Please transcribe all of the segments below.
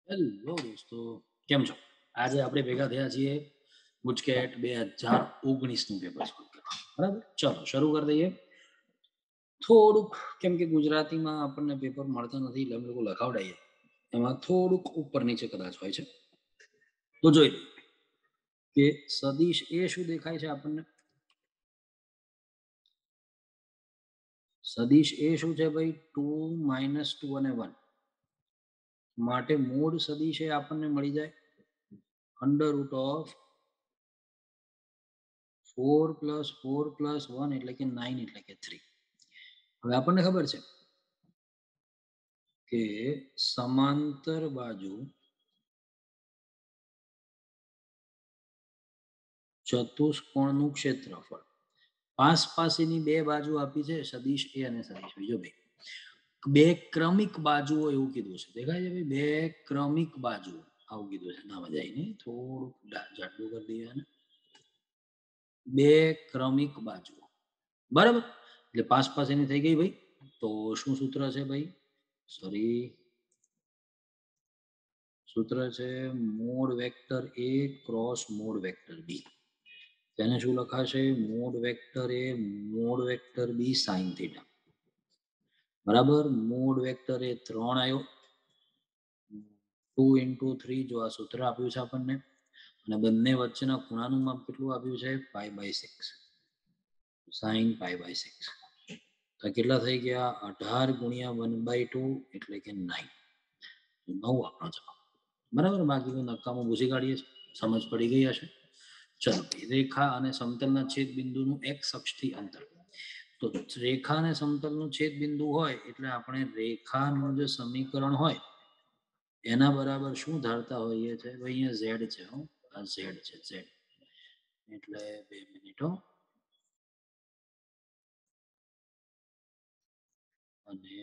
Hello દોસ્તો, કેમ છો? આજે આપણે ભેગા થયા છીએ ગુજકેટ 2019નું પેપર સોલ્વ કરવા. બરાબર, ચલો શરૂ કરી દઈએ. થોડુંક કેમ કે ગુજરાતીમાં આપણને પેપર મળતા નથી એટલે અમે લોકો લખાવડાઈએ, એમાં થોડુંક ઉપર નીચે કદાચ હોય છે. તો જોઈ લઈએ કે સદિશ એ શું દેખાય છે આપણને. સદિશ એ શું છે ભાઈ? 2 - 2 અને 1 માટે મૂળ સદિશ એ આપણને મળી જાય √ ઓફ 4 + 4 + 1 એટલે કે 9 એટલે કે 3. હવે આપણને ખબર છે કે સમાંતર બાજુ ચતુષ્કોણનું ક્ષેત્રફળ પાસની બે બાજુ આપી છે, સદિશ એ અને સદિશ બી. જો ભાઈ બે ક્રમિક બાજુઓ એવું કીધું છે, દેખાય છે ભાઈ? બે ક્રમિક બાજુઓ આવું કીધું છે. ના મજા આવી નહીં, થોડુંક જાડું કરી દઈએ અને બે ક્રમિક બાજુઓ, બરાબર. એટલે પાસની થઈ ગઈ ભાઈ. તો શું સૂત્ર છે ભાઈ? સોરી, સૂત્ર છે mode vector A cross mode vector B. તેને શું લખાશે? Mode vector A mode vector B sin θ. બરાબર. મોડ વેક્ટર A 3 આવ્યો, 2 × 3 જો આ સૂત્ર આપ્યું છે આપણને, અને બંને વચ્ચેના ખૂણાનું માપ કેટલું આપ્યું છે? π/6 sin π/6. તો કેટલા થઈ ગયા? 18 × 1/2 એટલે કે 9. 9 આપણો જવાબ. બરાબર. બાકી નક્કામાં ભૂસી કાઢીએ છીએ, સમજ પડી ગઈ હશે. ચલો, રેખા અને સમતલના છેદ બિંદુનું x અક્ષથી અંતર. તો રેખા અને સમતલનું છેદ બિંદુ હોય એટલે આપણે રેખાનું જે સમીકરણ હોય એના બરાબર શું ધારતા હોઈએ છે? અહીંયા z છે, આ z છે, z. એટલે 2 મિનિટ હો. અને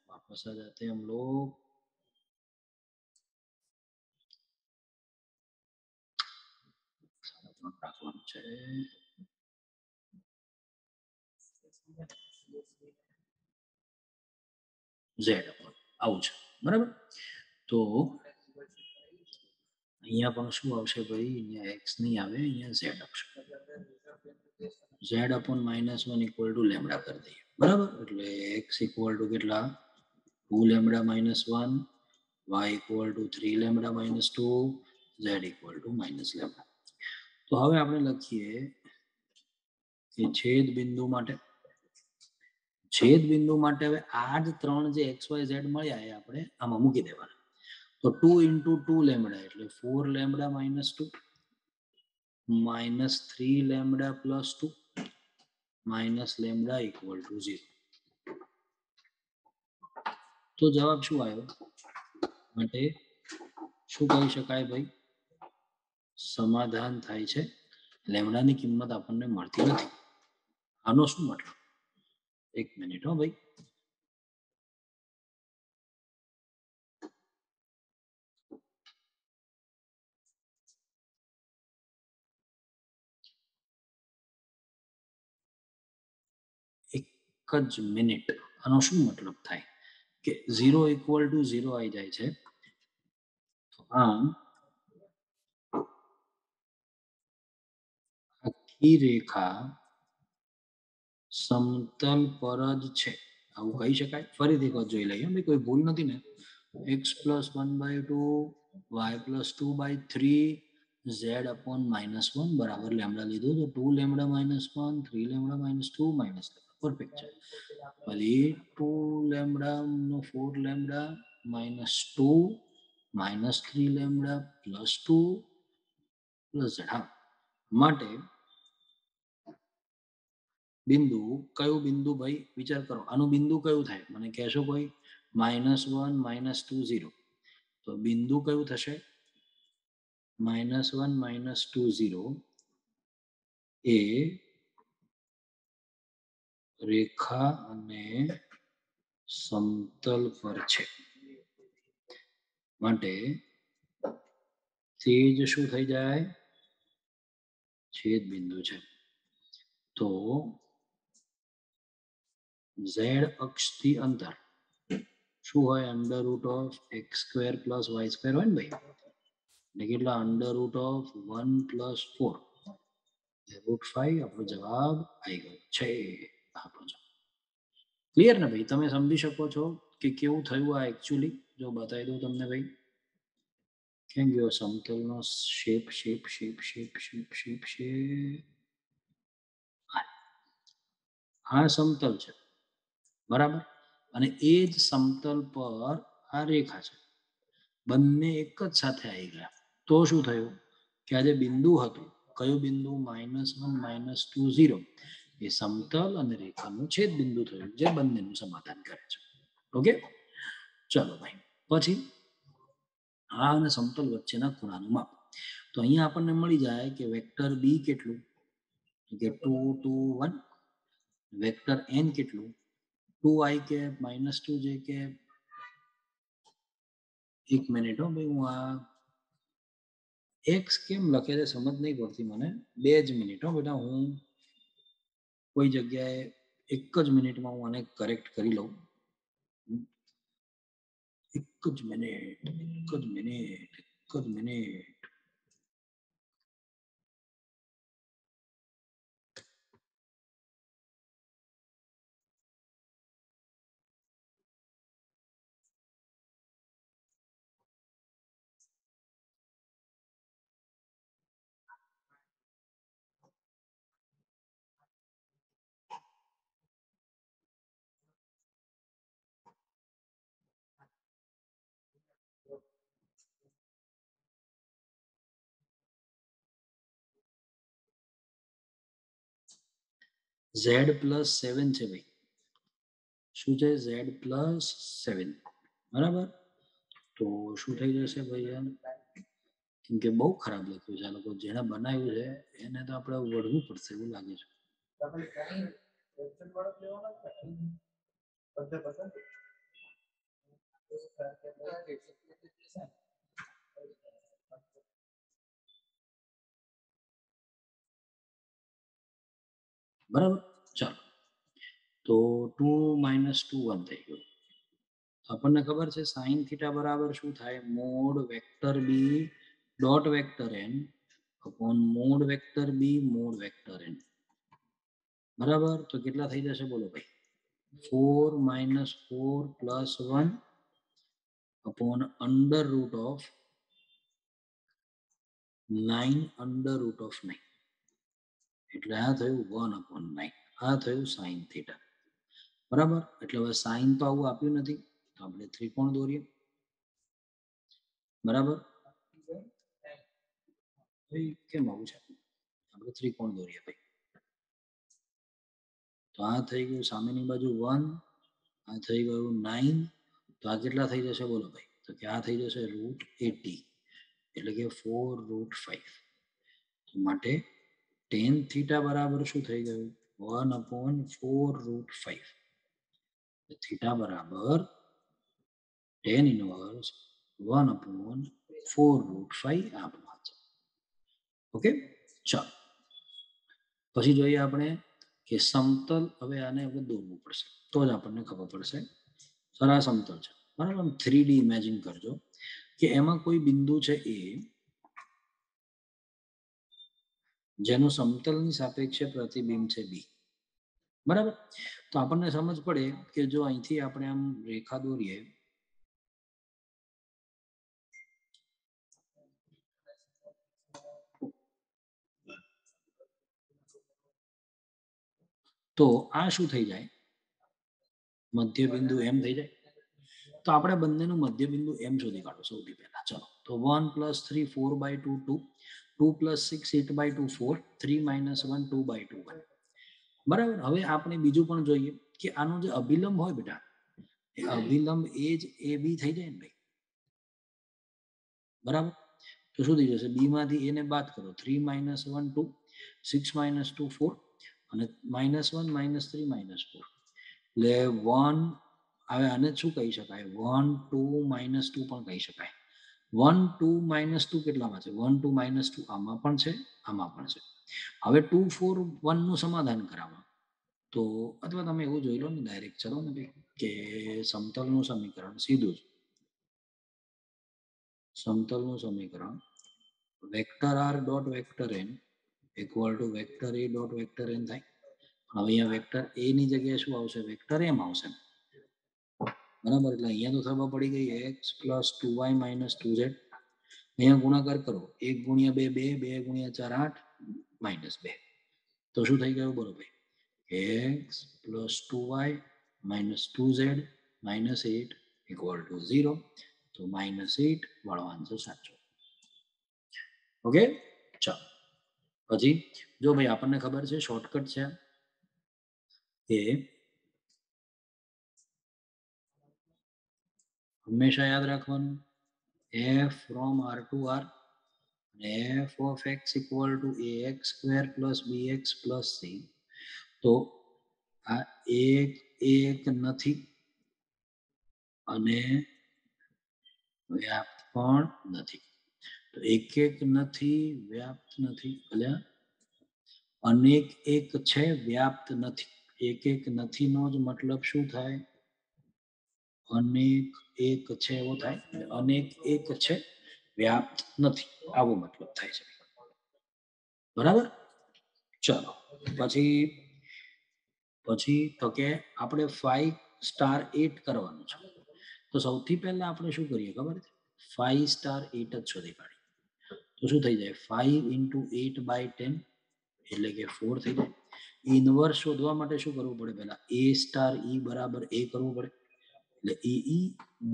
વાપસ आ जाते हैं हम लोग. રાખવાનું છે. z આવું છે, બરાબર. તો અહીંયા પણ શું આવશે ભાઈ? અહીંયા x નહીં આવે, અહીંયા z આવશે. z upon -1 = લેમ્ડા કરી દઈએ, બરાબર. એટલે x = કેટલા? 2 lambda - 1, y = 3 lambda - 2, z = lambda. તો હવે આપણે લખીએ કે છેદ બિંદુ માટે હવે આ જ ત્રણ જે x y z મળ્યા એ આપણે આમાં મૂકી દેવાના. તો 2 × 2 લેમ્ડા એટલે 4 લેમ્ડા - 2 -3 લેમ્ડા + 2 લેમ્ડા = 0. તો જવાબ શું આવ્યો? માટે શું કહી શકાય ભાઈ? સમાધાન થાય છે. લેમ્ડાની કિંમત આપણને મળતી નથી. આનો શું મતલબ? એક મિનિટ હો ભાઈ. એક જ મિનિટ. આનો શું મતલબ થાય કે 0 = 0 આવી જાય છે. તો આમ આખી રેખા સમતલ પર જ છે, આવું કહી શકાય. ફરીથી એક જોઈ લઈએ, ભાઈ કોઈ ભૂલ નથી ને. x + 1/2 y + 2/3 z upon -1 બરાબર લેમ્ડા લીધું. તો 2 lambda - 1, 3 lambda - 2 minus lambda. Perfect છે. પછી 2 લેમ્ડા - 4 લેમ્ડા -2 -3 લેમ્ડા +2 z. હા, માટે બિંદુ કયું બિંદુ ભાઈ? વિચાર કરો, આનું બિંદુ કયું થાય? મને કહેશો કોઈ? -1 - 2 0. તો બિંદુ કયું થશે? -1 - 2 0 એ રેખા અને સમતલ પર છે. માટે તે જ શું થઈ જાય? છેદ બિંદુ છે. તો z અક્ષથી અંતર શું હોય under root of x square plus y square હોય ને ભાઈ, એટલે કેટલા under root of 1 plus 4 root 5 આપણો જવાબ આવી ગયો છે આપણો જવાબ. ક્લિયર ને ભાઈ, તમે સમજી શકો છો કે કેવું થયું આ એકચ્યુઅલી. જો બતાવી દઉં તમને ભાઈ, કેમ ગયો સમતલનો shape shape shape shape shape shape shape. આ સમતલ છે બરાબર, અને એ જ સમતલ પર આ રેખા છે, બંને એક જ સાથે આવી ગયા. તો શું થયું કે આ જે બિંદુ હતું, કયું બિંદુ -1 -2 0, એ સમતલ અને રેખાનું છેદ બિંદુ થયું, જે બંનેનું સમાધાન કરે છે. ઓકે, ચલો ભાઈ. પછી આ અને સમતલ વચ્ચેના ખૂણાનું માપ. તો અહીંયા આપણને મળી જાય કે વેક્ટર બી કેટલું, કે 2 2 1, વેક્ટર એન કેટલું 2i કેપ -2j કેપ. એક મિનિટ હો ભાઈ, હું આ એક્સ કેમ લખે છે સમજ નહીં પડતી મને, 2 જ મિનિટ હો બેટા, હું કોઈ જગ્યાએ એક જ મિનિટમાં હું આને કરેક્ટ કરી લઉં. એક જ મિનિટ એક જ મિનિટ એક જ મિનિટ. ઝેડ પ્લસ 7 છે ભાઈ, શું છે ઝેડ પ્લસ 7, બરાબર. તો શું થઈ જશે ભાઈ, કેમ કે બહુ ખરાબ લખ્યું છે આ લોકો, જેને બનાવ્યું છે એને તો આપણે વળવું પડશે એવું લાગે છે. બરાબર, ચાલો. તો 2 -2 1 થઈ ગયું. આપણને ખબર છે સાઇન થીટા બરાબર શું થાય, mod vector b dot vector n upon mod vector b mod vector n. બરાબર, તો કેટલા થઈ જશે બોલો ભાઈ, 4 -4 + 1 upon under root of 9 under root of 9, એટલે આ થયું 1/9, આ થયું સાઇન થીટા. બરાબર, એટલે હવે સાઇન તો આવું આપ્યું નથી, તો આપણે ત્રિકોણ દોરીએ. બરાબર, ભાઈ કેમ આવું છે, આપણે ત્રિકોણ દોરીએ ભાઈ. તો આ થઈ ગયું સામેની બાજુ 1, આ થઈ ગયું 9, તો આ કેટલા થઈ જશે બોલો ભાઈ, તો કે આ થઈ જશે √80, એટલે કે 4√5. તો માટે tan થીટા બરાબર શું થઈ ગયું, 1/4√5. થીટા બરાબર tan ઇનવર્સ 1/4√5 આપવા છે. ઓકે, ચાલો. પછી જોઈએ આપણે કે સમતલ, હવે આને આપણે દોરવું પડશે તો જ આપણને ખબર પડશે. સરા સમતલ છે બરાબર, 3D ઇમેજિન કરજો કે એમાં કોઈ બિંદુ છે એ, જેનું સમતલની સાપેક્ષે પ્રતિબિંબ છે બી. બરાબર, તો આપણને સમજ પડે કે જો અહીંથી આપણે આમ રેખા દોરીએ, તો આ શું થઈ જાય, મધ્ય બિંદુ એમ થઈ જાય. તો આપણે બંનેનું મધ્ય બિંદુ એમ શોધી કાઢો સૌથી પહેલા. ચલો, તો 1 + 3 4/2 2, 2 + 6 8/2 4, 3 - 1 2/2 1. બરાબર, હવે આપણે બીજું પણ જોઈએ કે આનો જે અભિલંબ હોય બેટા, એ અભિલંબ એ જ એ બી થઈ જાય ને ભાઈ. બરાબર, તો શું થઈ જશે, બી માંથી એને બાદ કરો, 3 - 1 2, 6 - 2 4, અને -1 -3 -4, એટલે 1. હવે આને શું કહી શકાય, 1 2 -2 પણ કહી શકાય. 1 2 -2 કેટલામાં છે, 1 2 -2 આમાં પણ છે, આમાં પણ છે. હવે 2 4 1 નું સમાધાન કરાવો, તો તો અથવા તમે એવું જોઈ લો ને ડાયરેક્ટ, ચલો ને ભાઈ, કે સમતલનું સમીકરણ સીધું જ સમતલનું સમીકરણ vector r dot vector n equal to vector a dot vector n થાય. હવે અહીંયા વેક્ટર એ ની જગ્યાએ શું આવશે? વેક્ટર એમ આવશે, બરાબર. એટલે અહીંયા તો ખબર પડી ગઈ x plus 2y minus 2z. અહીંયા ગુણાકાર કરો, 1 ગુણ્યા 2 2, 2 ગુણ્યા 4 8 માઇનસ 2. તો શું થઈ ગયું? બોલો ભાઈ, x plus 2y minus 2z minus 8 equal to 0. તો -8 વાળો આન્સર સાચો. ઓકે, ચાલો. પછી જો ભાઈ આપણને ખબર છે શોર્ટકટ છે કે હંમેશા યાદ રાખવાનું f from r to r અને f of x equal to ax square plus bx plus c. તો આ એક નથી અને વ્યાપ્ત પણ નથી. તો એક નથી, વ્યાપ્ત નથી, એટલે અનેક એક છે, વ્યાપ્ત નથી. એક નથી નો જ મતલબ શું થાય? અનેક એક છે એવો થાય. અનેક એક છે, વ્યાપ્ત નથી, આવો મતલબ થાય છે. બરાબર. ચલો પછી તો કે આપણે 5 સ્ટાર 8 કરવાનું છે. તો સૌથી પહેલા આપણે શું કરીએ ખબર છે? 5 સ્ટાર 8 જ શોધી કાઢીએ. તો શું થઈ જાય? 5 into 8 by 10 એટલે કે 4 થઈ જાય. ઇનવર્સ શોધવા માટે શું કરવું પડે? પહેલા a સ્ટાર e બરાબર a કરવું પડે. એટલે e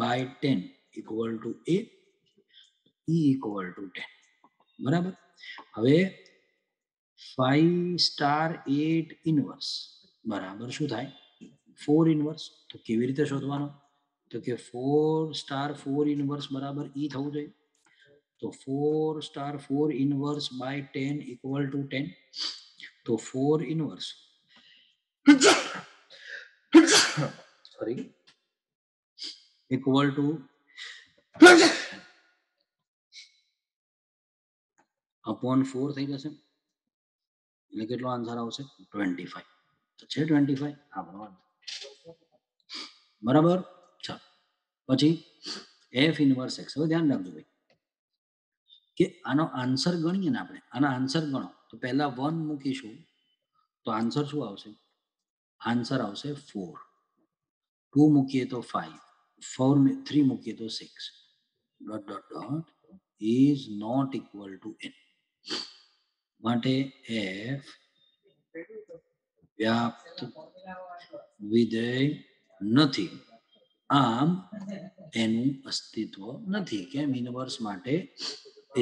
by 10 equal to a, e equal to 10. બરાબર. હવે 5 સ્ટાર 8 ઇનવર્સ બરાબર શું થાય? 4 ઇનવર્સ. તો કેવી રીતે શોધવાનો? તો કે 4 સ્ટાર 4 ઇનવર્સ બરાબર e થવું જોઈએ. તો 4 star 4 inverse by 10 equal to 10. તો 4 inverse sorry equal to upon 4 થઈ જશે. એટલે કેટલો આન્સર આવશે? 25. તો છે 25 આપણો આન્સર. બરાબર. ચાલો પછી f ઇનવર્સ x. હવે ધ્યાન રાખજો ભાઈ કે આનો આન્સર ગણીએ ને આપણે, આના આન્સર ગણો તો પહેલા 1 મૂકીશું તો આન્સર શું આવશે? આન્સર આવશે 4. 2 મૂકીએ તો 5, 3 મૂકીએ તો 6. Dot dot dot is not equal to n. માટે f વ્યાપ્ત વિધેય નથી. આમ એનું અસ્તિત્વ નથી. કેમ? ઇનવર્સ માટે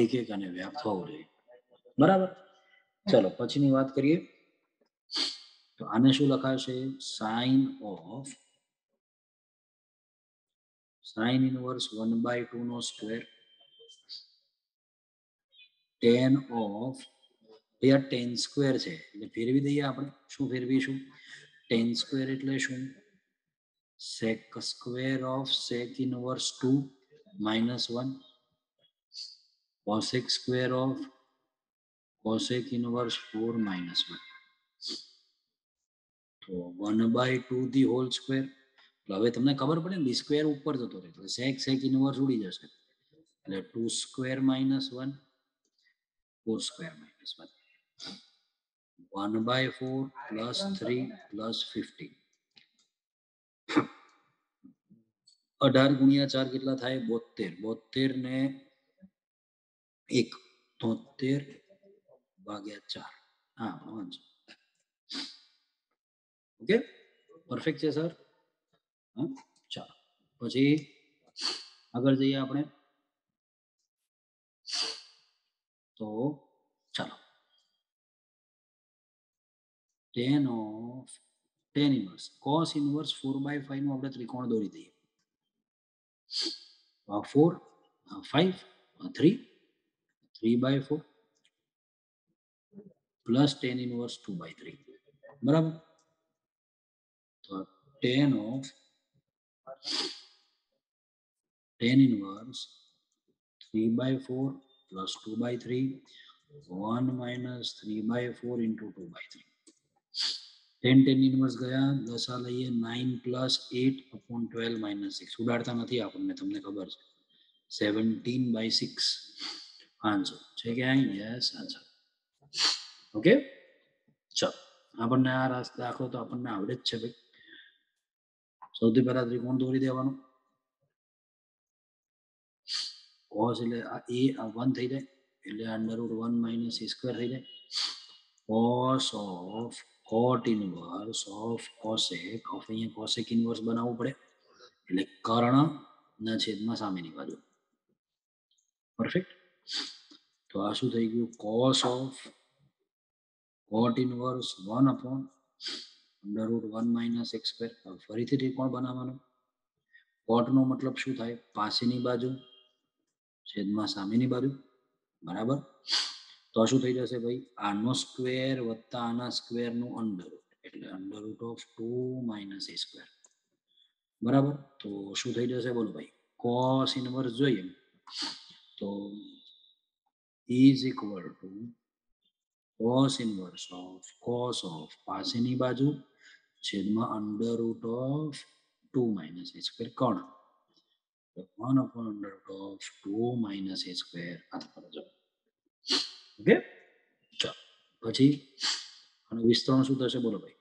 એક અને વ્યાપ્ત હોવું જોઈએ. બરાબર. ચલો પછીની વાત કરીએ. તો આને શું લખાશે? સાઇન ઇનવર્સ 1/2 નો સ્ક્વેર tan ઓફ, અહીંયા tan સ્ક્વેર છે એટલે ફેરવી દઈએ આપણે. શું ફેરવીશું? tan સ્ક્વેર એટલે શું? sec square of sec inverse 2 -1 cosec square of cosec inverse 4 -1. તો 1/2 ધી હોલ સ્ક્વેર. હવે તમને ખબર પડે ને, સ્ક્વેર ઉપર જતો રહે એટલે sec ઇનવર્સ ઉડી જશે. એટલે 2 સ્ક્વેર -1 4 સ્ક્વેર -1 1/4 પ્લસ 3 પ્લસ 15. 18 ગુણ્યા 4 કેટલા થાય? 72. 72 ને 1 73 ભાગ્યા 4. હા, આન્સર. ઓકે, પરફેક્ટ છે સર. ચાલો પછી આગળ જઈએ આપણે. તો ચાલો tan of tan inverse cos inverse 4/5 નું આપણે ત્રિકોણ દોરી દઈએ. 4 5 3 3/4 પ્લસ tan ઇનવર્સ 2/3. બરાબર. તો tan of tan inverse 3/4 plus 2/3 1 minus 3/4 into 2/3. 10 inverse ગયા 10 આ લઈએ 9 + 8/12 - 6 ઉડાડતા નથી આપણને, તમને ખબર છે. 17/6 આન્સર છે કે અહીં? Yes answer. ઓકે, ચલો આપણને આ દાખલો તો આપણને આવડે જ છે ભાઈ. સૌથી પહેલા ત્રિકોણ દોરી દેવાનું. cos એટલે આ a 1 થઈ જાય એટલે √1 - a² થઈ જાય. cos of cot inverse of cosec of અહીંયા cosec inverse બનાવવું પડે એટલે કર્ણ ના છેદમાં સામેની બાજુ. પરફેક્ટ. તો આ શું થઈ ગયું? cos of cot inverse 1/√1 - x². ફરીથી ત્રિકોણ બનાવવાનું. cot નો મતલબ શું થાય? પાસેની બાજુ છેદમાં સામેની બાજુ, બરાબર. તો શું થઈ જશે ભાઈ? આનો સ્ક્વેર વત્તા આના સ્ક્વેરનું અંડરરૂટ એટલે √2 - a². બરાબર. તો શું થઈ જશે બોલો ભાઈ? cos ઇનવર્સ જોઈએ તો is equal to cos inverse of cos of પાસેની બાજુ છેદમાં √2 - a² કર્ણ. 1/√2 - a². ઓકે, ચાલો પછી આનું વિસ્તરણ શું થશે બોલો ભાઈ?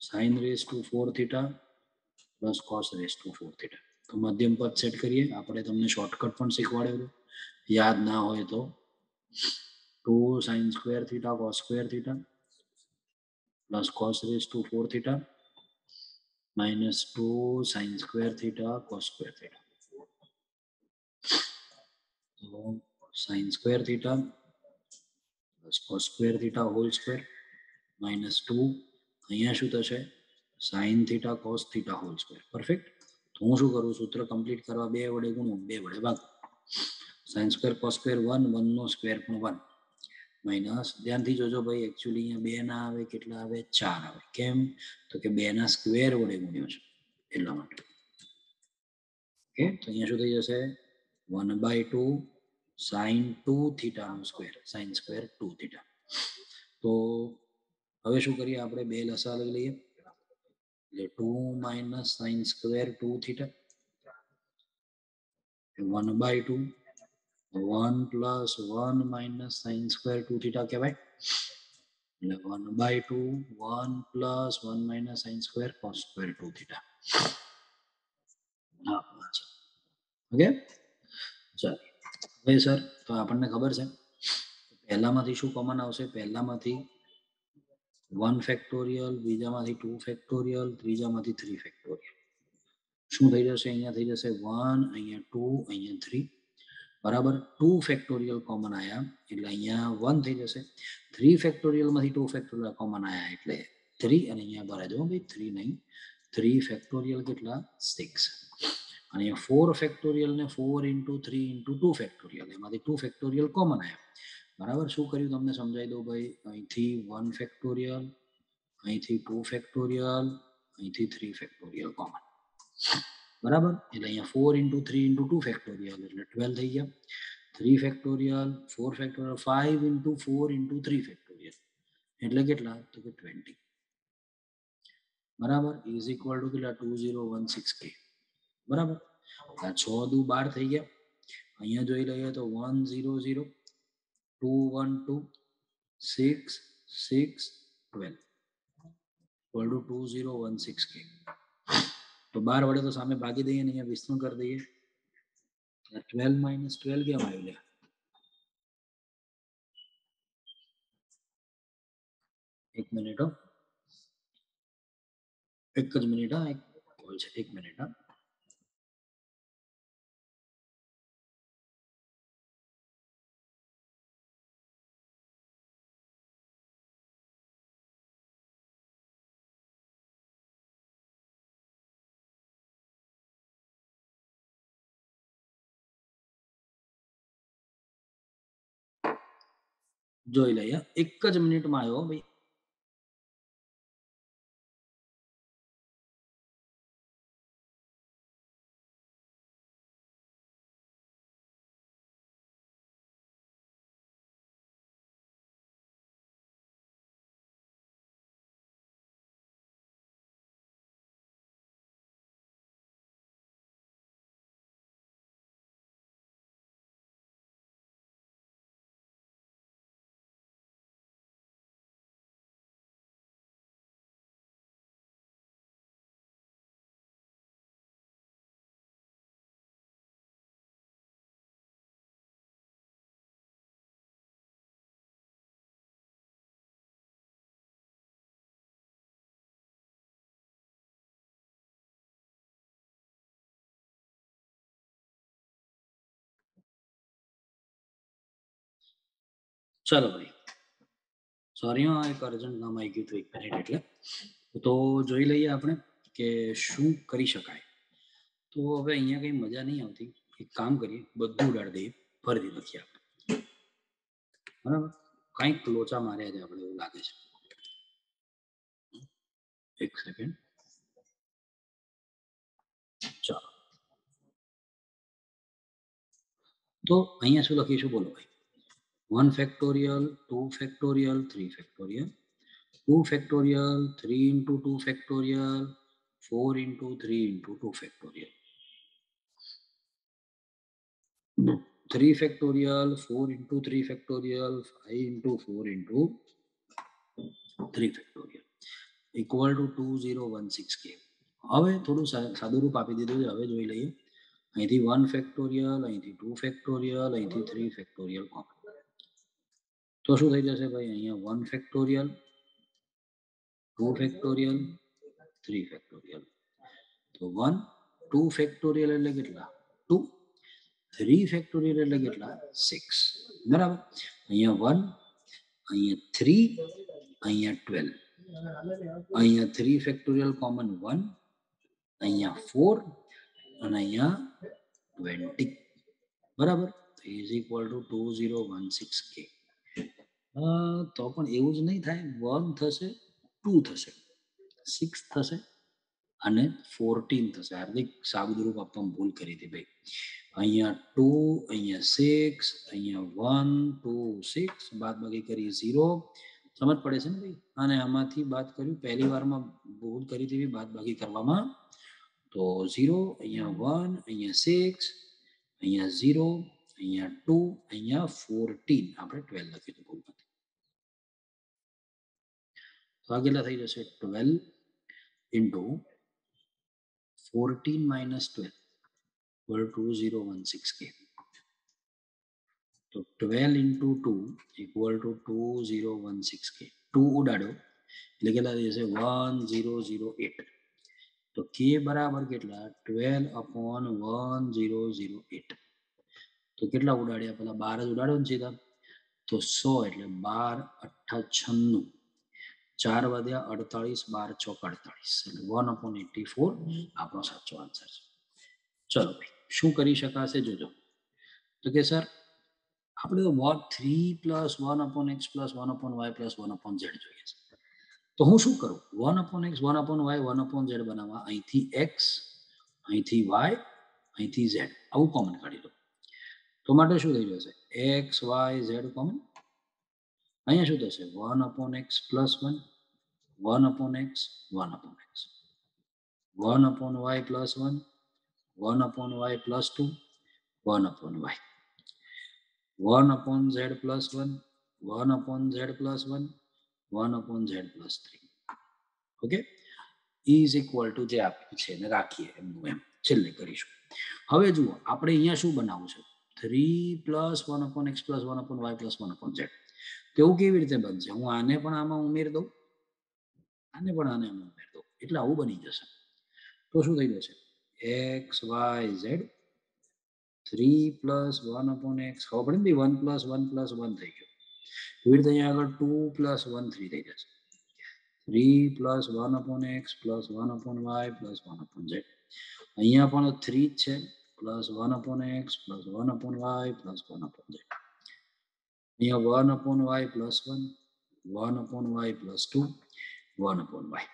sin⁴θ plus cos⁴θ. તો મધ્યમ પદ સેટ કરીએ. આપણે તમને શોર્ટકટ પણ શીખવાડેલું, યાદ ના હોય તો 2 sin² cos² plus cos⁴θ minus 2 sin² cos². તો sin² plus cos² whole square minus 2 અહીંયા શું થશે? sin⁡θ cos⁡θ whole square. Perfect. તો હું શું કરું? સૂત્ર કમ્પ્લીટ કરવા 2 વડે ગુણું, 2 વડે ભાગું. sin² cos² 1, 1 નો સ્ક્વેર પણ 1 માઇનસ, ધ્યાનથી જોજો ભાઈ, એકચ્યુઅલી અહીંયા 2 ના આવે, કેટલા આવે? 4 આવે. કેમ? તો કે 2 ના સ્ક્વેર વડે ગુણ્યો છે એટલા માટે. ઓકે, તો અહીંયા શું થઈ જશે? 1/2 sin2θ નો સ્ક્વેર, sin² 2θ. તો હવે શું કરીએ આપણે? 2 લસા લઈ લઈએ એટલે 2 - sin² 2θ 1/2 1 + 1 - sin² 2θ કહેવાય. એટલે 1/2 1 + 1 - sin² cos² 2θ. ઓકે, ચાલો હવે સર તો આપણને ખબર છે પહેલામાંથી શું કોમન આવશે? પહેલામાંથી 1 ફેક્ટોરિયલ, બીજામાંથી 2 ફેક્ટોરિયલ, ત્રીજામાંથી 3 ફેક્ટોરિયલ. શું થઈ જશે? અહીંયા થઈ જશે 1, અહીંયા 2, અહીંયા 3. બરાબર. 2 ફેક્ટોરિયલ કોમન આવ્યા એટલે અહીંયા 1 થઈ જશે. 3 ફેક્ટોરિયલમાંથી 2 ફેક્ટોરિયલ કોમન આવ્યા એટલે 3 અને અહીંયા ભરાઈ દો ભાઈ, 3 નહીં, 3 ફેક્ટોરિયલ કેટલા? 6. અને 4 ફેક્ટોરિયલ ને 4 × 3 × 2 ફેક્ટોરિયલ, એમાંથી 2 ફેક્ટોરિયલ કોમન આવ્યા. બરાબર. શું કર્યું તમને સમજાવી દઉં ભાઈ. અહીંથી 1 ફેક્ટોરિયલ, અહીંથી 2 ફેક્ટોરિયલ, અહીંથી 3 ફેક્ટોરિયલ કોમન. બરાબર. એટલે અહીંયા 4 × 3 × 2 ફેક્ટોરિયલ એટલે 12 થઈ ગયા. 3 ફેક્ટોરિયલ, 4 ફેક્ટોરિયલ, 5 × 4 × 3 ફેક્ટોરિયલ એટલે કેટલા? તો કે 20. બરાબર. ઇઝ ઇક્વલ ટુ કેટલા? 2016K. બરાબર. આ 6 દુ 12 થઈ ગયા. અહીંયા જોઈ લઈએ તો 100 212 6 6 12 2016K. તો 12 વડે તો સામે ભાગી દઈએ ને અહીંયા વિસ્તરણ કરી દઈએ. 12 - 12 કેમ આવ્યું લે? એક મિનિટ હો, એક જ મિનિટ. હા, એક કોલ છે, એક મિનિટ. હા, જોઈ લઈએ. એક જ મિનિટમાં આવ્યો ભાઈ. ચલો ભાઈ, સોરી હા, એક અર્જન્ટ કામ આવી ગયું હતું 1 મિનિટ, એટલે તો જોઈ લઈએ આપણે કે શું કરી શકાય. તો હવે અહીંયા કંઈ મજા નહીં આવતી, એક કામ કરીએ, બધું ઉડાડી દઈએ, ફરીથી લખીએ આપણે, બરાબર. કંઈક લોચા માર્યા છે આપણે, એવું લાગે છે. એક સેકન્ડ, ચાલો. તો અહીંયા શું લખીશું બોલો ભાઈ? 1 factorial, 2 factorial, 3 factorial, 2 factorial, 3 into 2 factorial, 4 into 3 into 2 factorial, 3 factorial, 4 into 3 factorial, 5 into 4 into 3 factorial equal to 2016k. હવે થોડું સાદું રૂપ આપી દીધું છે. હવે જોઈ લઈએ, અહીંથી 1 ફેક્ટોરિયલ, અહીંથી 2 ફેક્ટોરિયલ, અહીંથી 3 ફેક્ટોરિયલ કોમન. તો શું થઈ જશે ભાઈ? અહીંયા 1 ફેક્ટોરિયલ, 2 ફેક્ટોરિયલ, 3 ફેક્ટોરિયલ. તો 1, 2 ફેક્ટોરિયલ એટલે કેટલા? 2. 3 ફેક્ટોરિયલ એટલે કેટલા? 6. બરાબર. અહીંયા 1, અહીંયા 3, અહીંયા 12. અહીંયા 3 ફેક્ટોરિયલ કોમન 1, અહીંયા 4 અને અહીંયા 20. બરાબર. Is equal to 2016k. તો પણ એવું જ નહીં થાય. 1 થશે, 2 થશે, 6 થશે અને 14 થશે. હાર્દિક સાબુદરૂપ આપવામાં ભૂલ કરી હતી ભાઈ. અહીંયા 2, અહીંયા 6, અહીંયા 1, 2, 6, બાદ બાકી કરી 0. સમજ પડે છે ને ભાઈ? અને આમાંથી બાદ કર્યું, પહેલી વારમાં ભૂલ કરી હતી બાદ બાકી કરવામાં. તો 0, અહીંયા 1, અહીંયા 6, અહીંયા 0, અહીંયા 2, અહીંયા 14. આપણે 12 લખ્યું હતું ભૂલમાંથી. તો આ કેટલા થઈ જશે? 12 into 14 minus 12 equal to 2016k. તો 12 into 2 equal to 2016k. 2 ઉડાડો એટલે કેટલા થઈ જશે? 1008. તો k બરાબર કેટલા? 12 upon 1008. તો કેટલા ઉડાડ્યા? પેલા 12 જ ઉડાડો ને સીધા. તો 100 એટલે 12 8 96. 4 વધ્યા 48, 12 ચોક 48 એટલે 1/84 આપણો સાચો આન્સર છે. ચલો ભાઈ, શું કરી શકાશે જોજો. તો કે સર આપણે તો 3 + 1/x + 1/y + 1/z જોઈએ છે. તો હું શું કરું? 1/x 1/y 1/z બનાવવા અહીંથી x, અહીંથી y, અહીંથી z આવું કોમન કાઢી દો. તો માટે શું થઈ જશે? x, y, z common. અહીંયા શું થશે? 1/x + 1, 1/x, 1/x, 1/y + 1, 1/y + 2, 1/y, 1/z + 1, 1/z + 1, 1/z + 3. Okay, is equal to જે આપ્યું છે એને રાખીએ એમનું એમ, છેલ્લે કરીશું. હવે જુઓ, આપણે અહીંયા શું બનાવવું છે? 3 + 1/x + 1/y + 1/z. તો એવું કેવી રીતે બનશે? હું આને પણ આમાં ઉમેરી દઉં, આને પણ આને આમાં ઉમેરી દઉં, એટલે આવું બની જશે. તો શું થઈ જશે? x, y, z 3 + 1/x. ખબર પડે ને? 1 + 1 + 1 થઈ ગયો. એવી રીતે અહીંયા આગળ 2 + 1 3 થઈ જશે. 3 + 1/x + 1/y + 1/z. અહીંયા પણ 3 જ છે, પ્લસ 1/x + 1/y + 1/z. અહીંયા 1/y + 1, 1/y + 2, 1/y,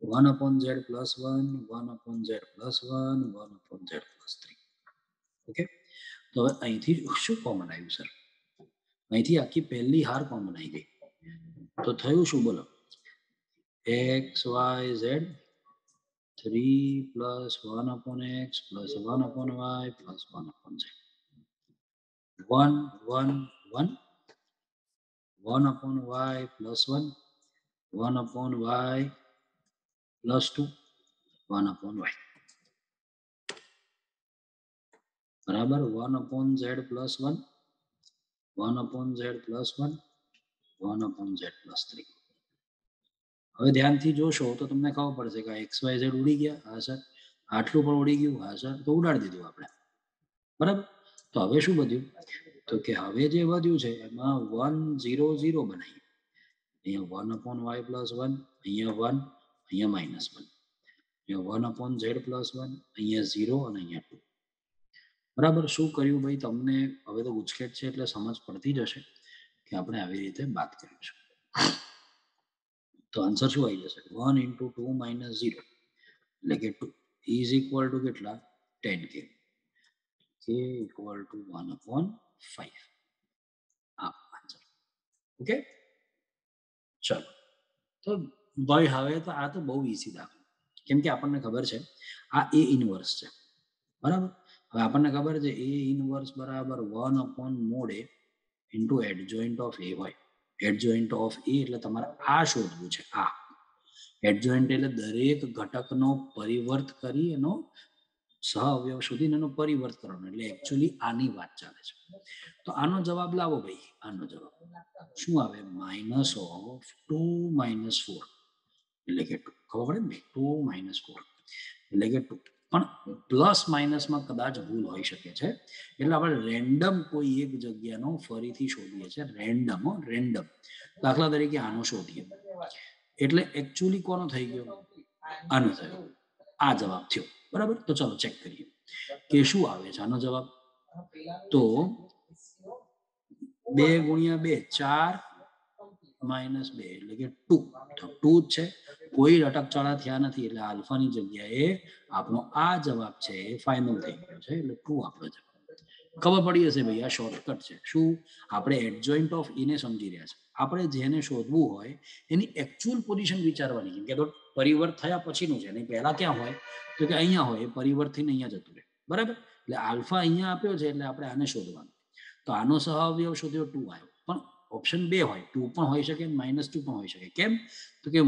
1/z + 1, 1/z + 1, 1/z + 3. Okay, તો હવે અહીંથી શું કોમન આવ્યું સર? અહીંથી આખી પહેલી હાર કોમન આવી ગઈ. તો થયું શું બોલો? x, y, z 3 + 1/x + 1/y + 1/z. 1, 1, 1, 1/y + 1, 1/y + 2, 1/y, બરાબર. 1/z + 1, 1/z + 1, 1/z + 3. હવે ધ્યાનથી જોશો તો તમને ખબર પડશે કે x, y, z ઉડી ગયા. હા સર. આટલું પણ ઉડી ગયું. હા સર. તો ઉડાડી દીધું આપણે, બરાબર. તો હવે શું બધું? તો કે હવે જે વધ્યું છે એમાં 1 0 0 બનાવીએ. અહીંયા 1/y + 1, અહીંયા 1, અહીંયા -1, અહીંયા 1/z + 1, અહીંયા 0 અને અહીંયા 2. બરાબર. શું કર્યું ભાઈ? તમને હવે તો ઉચકેટ છે એટલે સમજ પડતી જ હશે કે આપણે આવી રીતે બાદ કરીશું. તો આન્સર શું આવી જશે? 1 × 2 - 0 એટલે કે 2 ઇઝ ઇક્વલ ટુ કેટલા? 10k. k equal to 1/5. આ આન્સર. ઓકે, ચલો. તો ભાઈ હવે તો આ તો બહુ ઈઝી દાખલો, કેમ કે આપણને ખબર છે આ A ઇનવર્સ છે. બરાબર. હવે આપણને ખબર છે A ઇનવર્સ બરાબર 1/mod A into adjoint of A હોય. એડજોઇન્ટ ઓફ A એટલે તમારે આ શોધવું છે. આ એડજોઇન્ટ એટલે દરેક ઘટકનો પરિવર્ત કરી એનો સહઅવયવ શોધીને એનો પરિવર્ત કરવાનો. એટલે એકચ્યુઅલી આની વાત ચાલે છે. તો આનો જવાબ લાવો ભાઈ. આનો જવાબ શું આવે? -2 - 4 એટલે કે 2. ખબર પડે ને? 2 - 4 એટલે કે 2. પણ પ્લસ માઇનસમાં કદાચ ભૂલ હોઈ શકે છે, એટલે આપણે રેન્ડમ કોઈ એક જગ્યાનો ફરીથી શોધીએ છીએ. રેન્ડમ. દાખલા તરીકે આનો શોધીએ એટલે એકચ્યુઅલી કોનો થઈ ગયો? આનો થયો. આ જવાબ થયો. બરાબર. તો ચલો ચેક કરીએ કે શું આવે છે આનો જવાબ. તો 2 × 2 4 -2 એટલે કે 2. તો 2 જ છે, કોઈ અટકચાળા થયા નથી, એટલે આલ્ફાની જગ્યાએ આપણો આ જવાબ છે એ ફાઇનલ થઈ ગયો છે, એટલે 2 આપણો જવાબ. ખબર પડી હશે ભાઈ, આ શોર્ટકટ છે. શું? આપણે એડજોઇન્ટ ઓફ E ને સમજી રહ્યા છે. આપણે જેને શોધવું હોય એની એકચ્યુઅલ પોઝિશન વિચારવાની, કેમ કે તો પરિવર્ત થયા પછીનું છે, અને પહેલા ક્યાં હોય? તો કે અહીંયા હોય. એ પરિવર્ત થઈને અહીંયા જતું રહે. બરાબર. એટલે આલ્ફા અહીંયા આપ્યો છે, એટલે આપણે આને શોધવાનું. તો આનો સહઅવયવ શોધ્યો 2 આવ્યો, પણ ઓપ્શન 2 હોય. 2 પણ હોઈ શકે, -2 પણ હોઈ શકે. કેમ? તો કે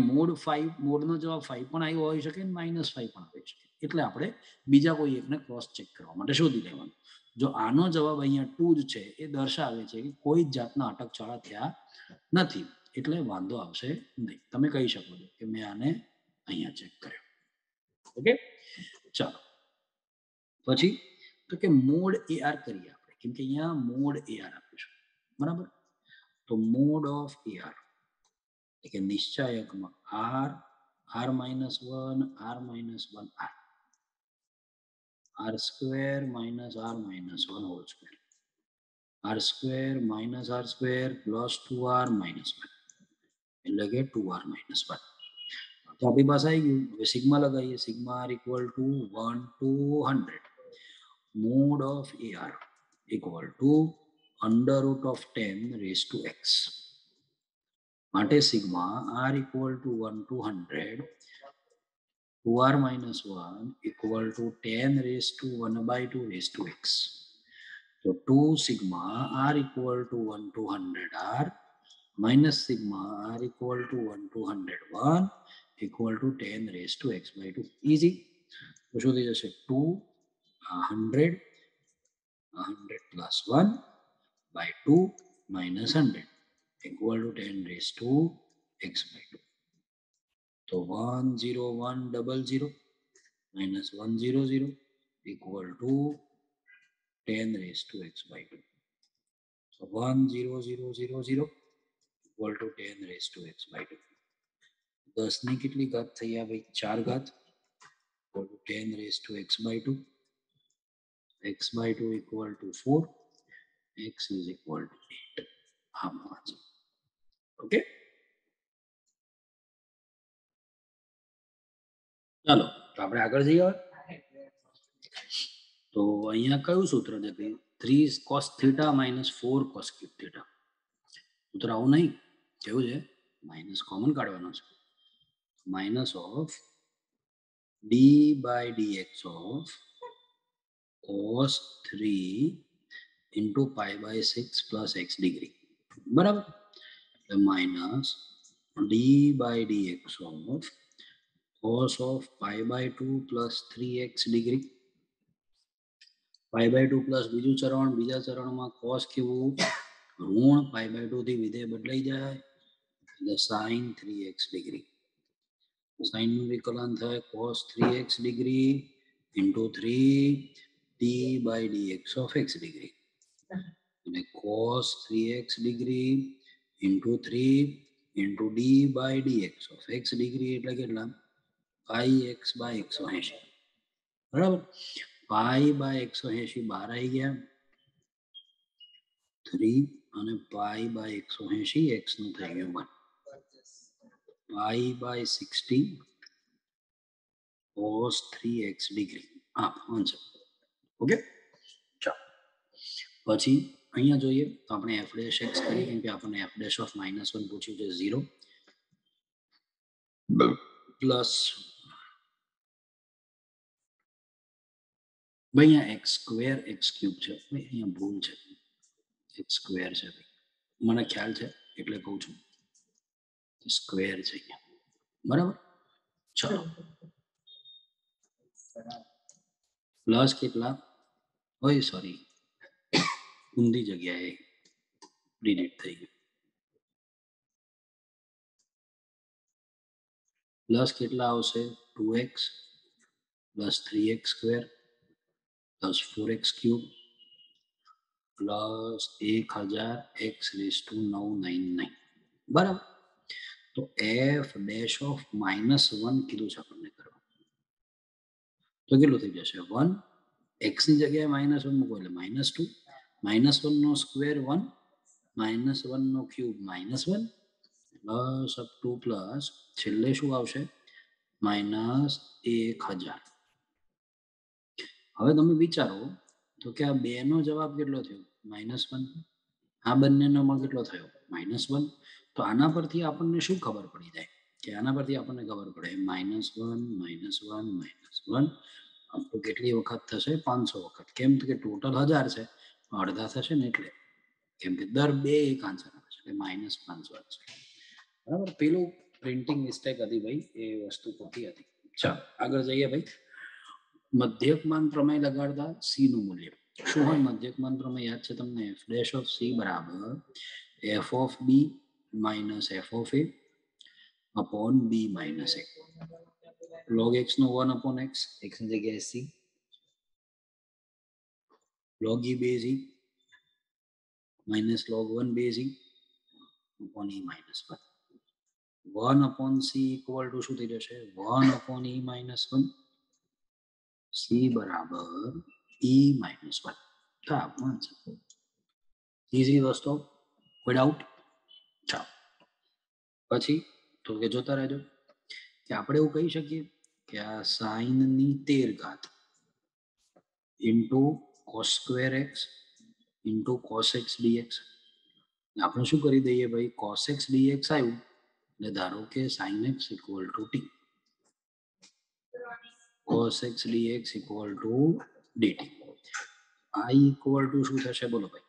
મોડનો જવાબ 5 પણ આવ્યો હોઈ શકે, -5 પણ હોઈ શકે. એટલે આપણે બીજા કોઈ એકને ક્રોસ ચેક કરવા માટે શોધી લેવાનું. જો આનો જવાબ અહીંયા 2 જ છે, એ દર્શાવે છે કે કોઈ જ જાતના અટકચાળા થયા નથી, એટલે વાંધો આવશે નહીં. તમે કહી શકો છો કે મેં આને અહીંયા ચેક કર્યો. ઓકે, ચાલો. પછી તો કે મોડ AR કરીએ આપણે, કેમ કે અહીંયા મોડ AR આપ્યું છે. બરાબર. તો મોડ ઓફ AR એટલે કે નિશ્ચાયકમાં R, R - 1, R - 1 R, R square minus R minus 1 whole square, R square minus R square plus 2R minus 1 એટલે કે 2R minus 1. તો આપણી પાસે આવી ગયું. હવે સિગ્મા લગાવીએ. Sigma R equal to 1 to 100. Mode of AR equal to under root of 10 raised to x. માટે sigma R equal to 1 to 100, 2R minus 1 equal to 10 raised to 1/2 raised to x. So 2 sigma R equal to 1 to 100 R minus sigma R equal to 1 to 101 equal to 10 raised to x by 2. Easy. So show this as 2 100 plus 1 by 2 minus 100 equal to 10 raised to x by 2. So 10100 minus 100 equal to 10 raised to x by 2. So 10000 equal to 10 raised to x by 2. 10 ની કેટલી ઘાત થઈ આ ભાઈ? 4 ઘાત equal to 10 raised to x by 2. x by 2 equal to 4. x is equal to 8. આનો answer. Okay, ચાલો તો આપણે આગળ જઈએ. તો અહીંયા કયું સૂત્ર છે? 3 cos theta minus 4 cos cube theta. સૂત્ર આવું નહીં, કેવું છે? માઇનસ કોમન કાઢવાનો છે. Minus of d by dx of cos 3 into pi by 6 plus x degree. બરાબર. Minus d by dx of cos of pi by 2 plus 3x degree. pi by 2 plus બીજું ચરણ, બીજા ચરણમાં cos કેવું? ઋણ pi by 2 થી વિધેય બદલાઈ જાય એટલે sin 3x degree. sin નું વિકલન થાય cos 3x degree into 3 d by dx of x degree. અને cos 3x degree into 3 into d by dx of x degree એટલે કેટલા pi x by 180 બરાબર pi by 180 બહાર આવી ગયા 3 અને pi by 180 x નું થઈ ગયું 1 pi by 60 cos 3x degree answer okay ચાલો પછી અહીંયા જોઈએ તો આપણે f dash x કરીએ કેમ કે આપણને f dash of -1 પૂછ્યું છે 0 પ્લસ ભાઈ અહીંયા x સ્ક્વેર x ક્યુબ છે ભાઈ અહીંયા ભૂલ છે x સ્ક્વેર છે ભાઈ મને ખ્યાલ છે એટલે કહું છું સ્ક્વેર છે અહીંયા બરાબર ચલો પ્લસ કેટલા ઓય સોરી ઊંધી જગ્યાએ ડિલીટ થઈ ગયું પ્લસ કેટલા આવશે 2x plus 3x square plus 4x cube plus 1000 x raise to 999 બરાબર તો f ડેશ ઓફ -1 કીધું છે આપણને કરવા તો કેટલું થઈ જશે 1 x ની જગ્યાએ -1 મૂકો એટલે -2 -1 નો સ્ક્વેર 1 -1 નો cube -1 plus up to plus છેલ્લે શું આવશે -1000 હવે તમે વિચારો તો કે આ બે નો જવાબ કેટલો થયો -1 આ બંનેનોમાં કેટલો થયો -1 તો આના પરથી આપણને શું ખબર પડી જાય કે આના પરથી આપણને ખબર પડે -1 -1 -1 આમ તો કેટલી વખત થશે 500 વખત કેમ કે ટોટલ 1000 છે અડધા થશે ને એટલે કેમ કે દર બે એક આન્સર આવે છે એટલે -500 છે બરાબર પેલું પ્રિન્ટિંગ મિસ્ટેક હતી ભાઈ એ વસ્તુ ખોટી હતી ચાલો આગળ જઈએ ભાઈ મધ્યકમાન પ્રમેય લગાડતા c નું મૂલ્ય શું હોય મધ્યકમાન પ્રમેય યાદ છે તમને f dash of c બરાબર f of b minus f of a upon b minus a log x no 1 upon x x ની જગ્યાએ c log e base e minus log 1 base e upon e minus 1 1 upon c equal to શું થઈ જશે 1 upon e minus 1 c બરાબર e minus 1 તો આપણું answer easy વસ્તુ કોઈ ડાઉટ ચાલો પછી તો કે જોતા રહેજો કે આપણે એવું કહી શકીએ કે આ sin ની 13 ઘાત into cos square x into cos x dx આપણે શું કરી દઈએ ભાઈ cos x dx આવ્યું એટલે ધારો કે sin x equal to t cos x dx equal to dt I equal to શું થશે બોલો ભાઈ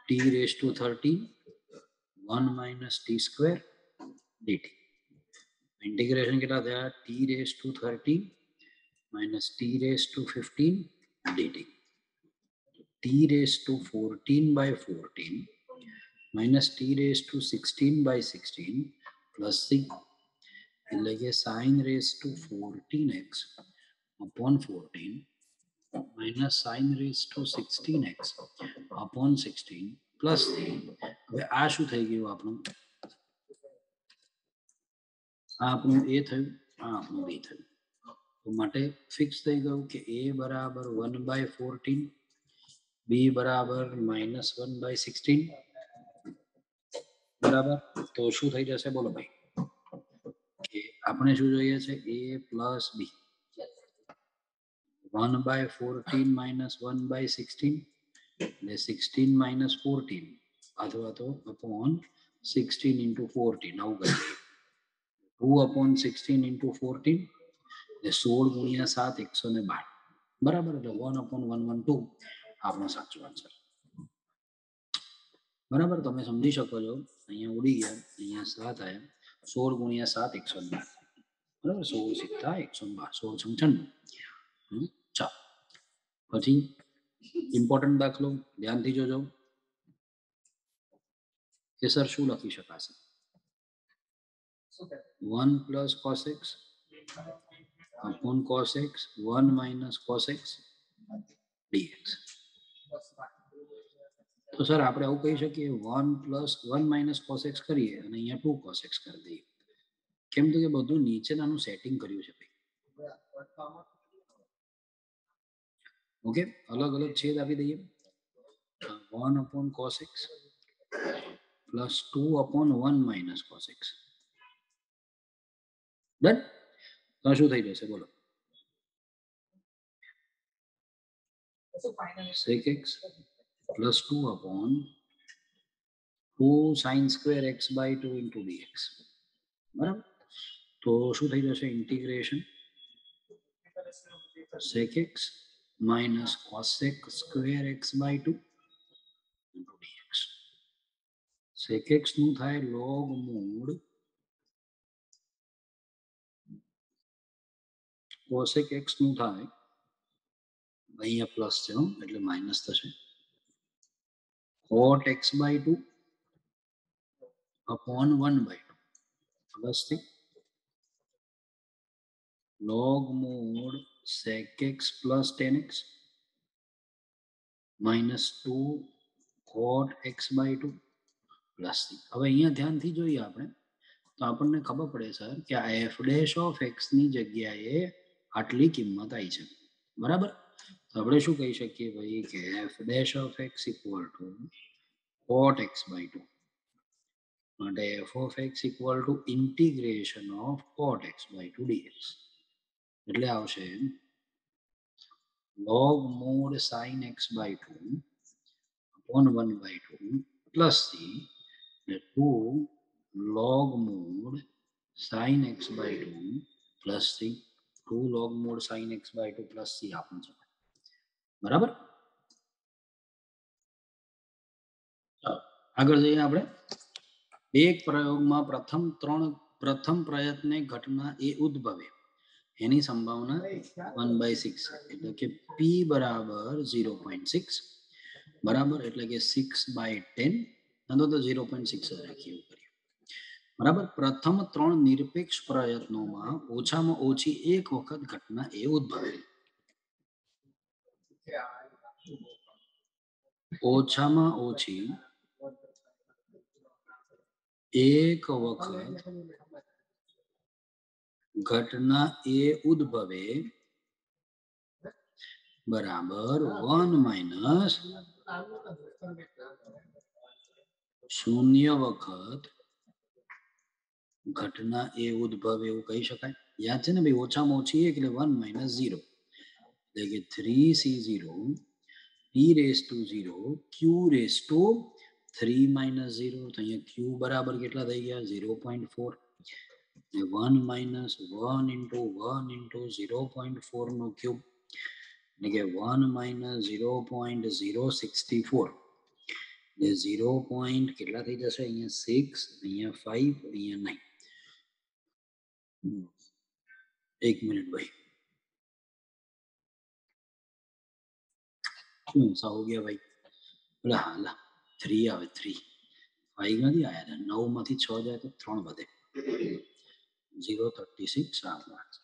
t raise to 13 1 minus t square dt integration કેટલા થયા t raise to 13 minus t raise to 15 dt t raise to 14 by 14 minus t raise to 16 by 16 plus c એટલે કે sin raise to 14x upon 14 minus sin raise to 16x upon 16 plus c હવે આ શું થઈ ગયું આપણું આ આપણું a થયું આ આપણું b થયું તો માટે ફિક્સ થઈ ગયું કે a બરાબર 1 by 14 b બરાબર -1 by 16 બરાબર તો શું થઈ જશે બોલો ભાઈ કે આપણે શું જોઈએ છે a plus b 1 by 14 minus 1 by 16 એટલે 16 minus 14 અથવા તો upon 16 into 14 આવું કરીએ 2 upon 16 into 14 એટલે 16 ગુણ્યા 7 112 બરાબર એટલે 1 upon 112 આપણો સાચો આન્સર બરાબર તમે સમજી શકો છો અહીંયા ઉડી ગયા અહીંયા 7 આયા 16 ગુણ્યા 7 112 બરાબર 16 સિત્તા 112 16 96 ચાલો પછી ઇમ્પોર્ટન્ટ દાખલો ધ્યાનથી જોજો કે સર શું લખી શકાશે 1 plus cos x upon cos x 1 minus cos x dx તો સર આપણે આવું કહી શકીએ 1 પ્લસ 1 માઇનસ cos x કરીએ અને અહીંયા 2 cos x કરી દઈએ. કેમ તો કે બધું નીચેનાનું સેટિંગ કર્યું છે ભાઈ. ઓકે, અલગ અલગ છેદ આપી દઈએ. 1 upon cos x plus 2 upon 1 minus cos x. Done. તો શું થઈ જશે બોલો? sec x plus 2 upon 2 sin square x by 2 into dx. બરાબર. તો શું થઈ જશે? Integration sec x minus cos x square x by 2 into dx. sec x નું થાય log મૂળ cosec x નું થાય, અહીંયા પ્લસ છે એટલે માઇનસ થશે, cot x by 2 upon 1 by 2 plus થી log મૂળ sec x plus tan x minus 2 cot x by 2 plus થી. હવે અહીંયા ધ્યાનથી જોઈએ આપણે તો આપણને ખબર પડે સર કે આ f dash of x ની જગ્યાએ આટલી કિંમત આવી છે. બરાબર. તો આપણે શું કહી શકીએ ભાઈ કે f dash of x equal to cot x by 2 માટે f of x equal to integration of cot x by 2 dx. એટલે આવશે log mod sin x by 2 upon 1 by 2 plus c 2 log mod sin x by 2 plus c 2 log mod sin x by 2 plus c આપણ છે. બરાબર. આગળ જઈએ આપણે. એક પ્રયોગમાં પ્રથમ પ્રયત્ને ઘટના એ ઉદ્ભવે એની સંભાવના 1/6 એટલે કે p બરાબર 0.6 બરાબર, એટલે કે 6/10 તો 0.6 જ રાખીએ એવું કરીએ. બરાબર. પ્રથમ 3 નિરપેક્ષ પ્રયત્નોમાં ઓછામાં ઓછી એક વખત ઘટના એ ઉદ્ભવે. ઓછામાં ઓછી એક વખત ઘટના એ ઉદ્ભવે બરાબર 1 માઇનસ 0 વખત ઘટના એ ઉદ્ભવે એવું કહી શકાય. યાદ છે ને ભાઈ, ઓછામાં ઓછી એક એટલે 1 માઇનસ 0 એટલે કે 3c0 p raised to 0 q raised to 3 minus 0. તો અહીંયા q બરાબર કેટલા થઈ ગયા? 0.4. 1 minus 1 into 1 into 0.4 નો ક્યુબ એટલે કે 1 minus 0.064 એટલે 0. કેટલા થઈ જશે? અહીંયા 6, અહીંયા 5, અહીંયા 9. એક મિનિટ ભાઈ, શું હિસાબ હો ગયા ભાઈ? એટલે હા 3 આવે, 3 5 નથી આવ્યા. 9 માંથી 6 જાય તો 3 વધે. 0.36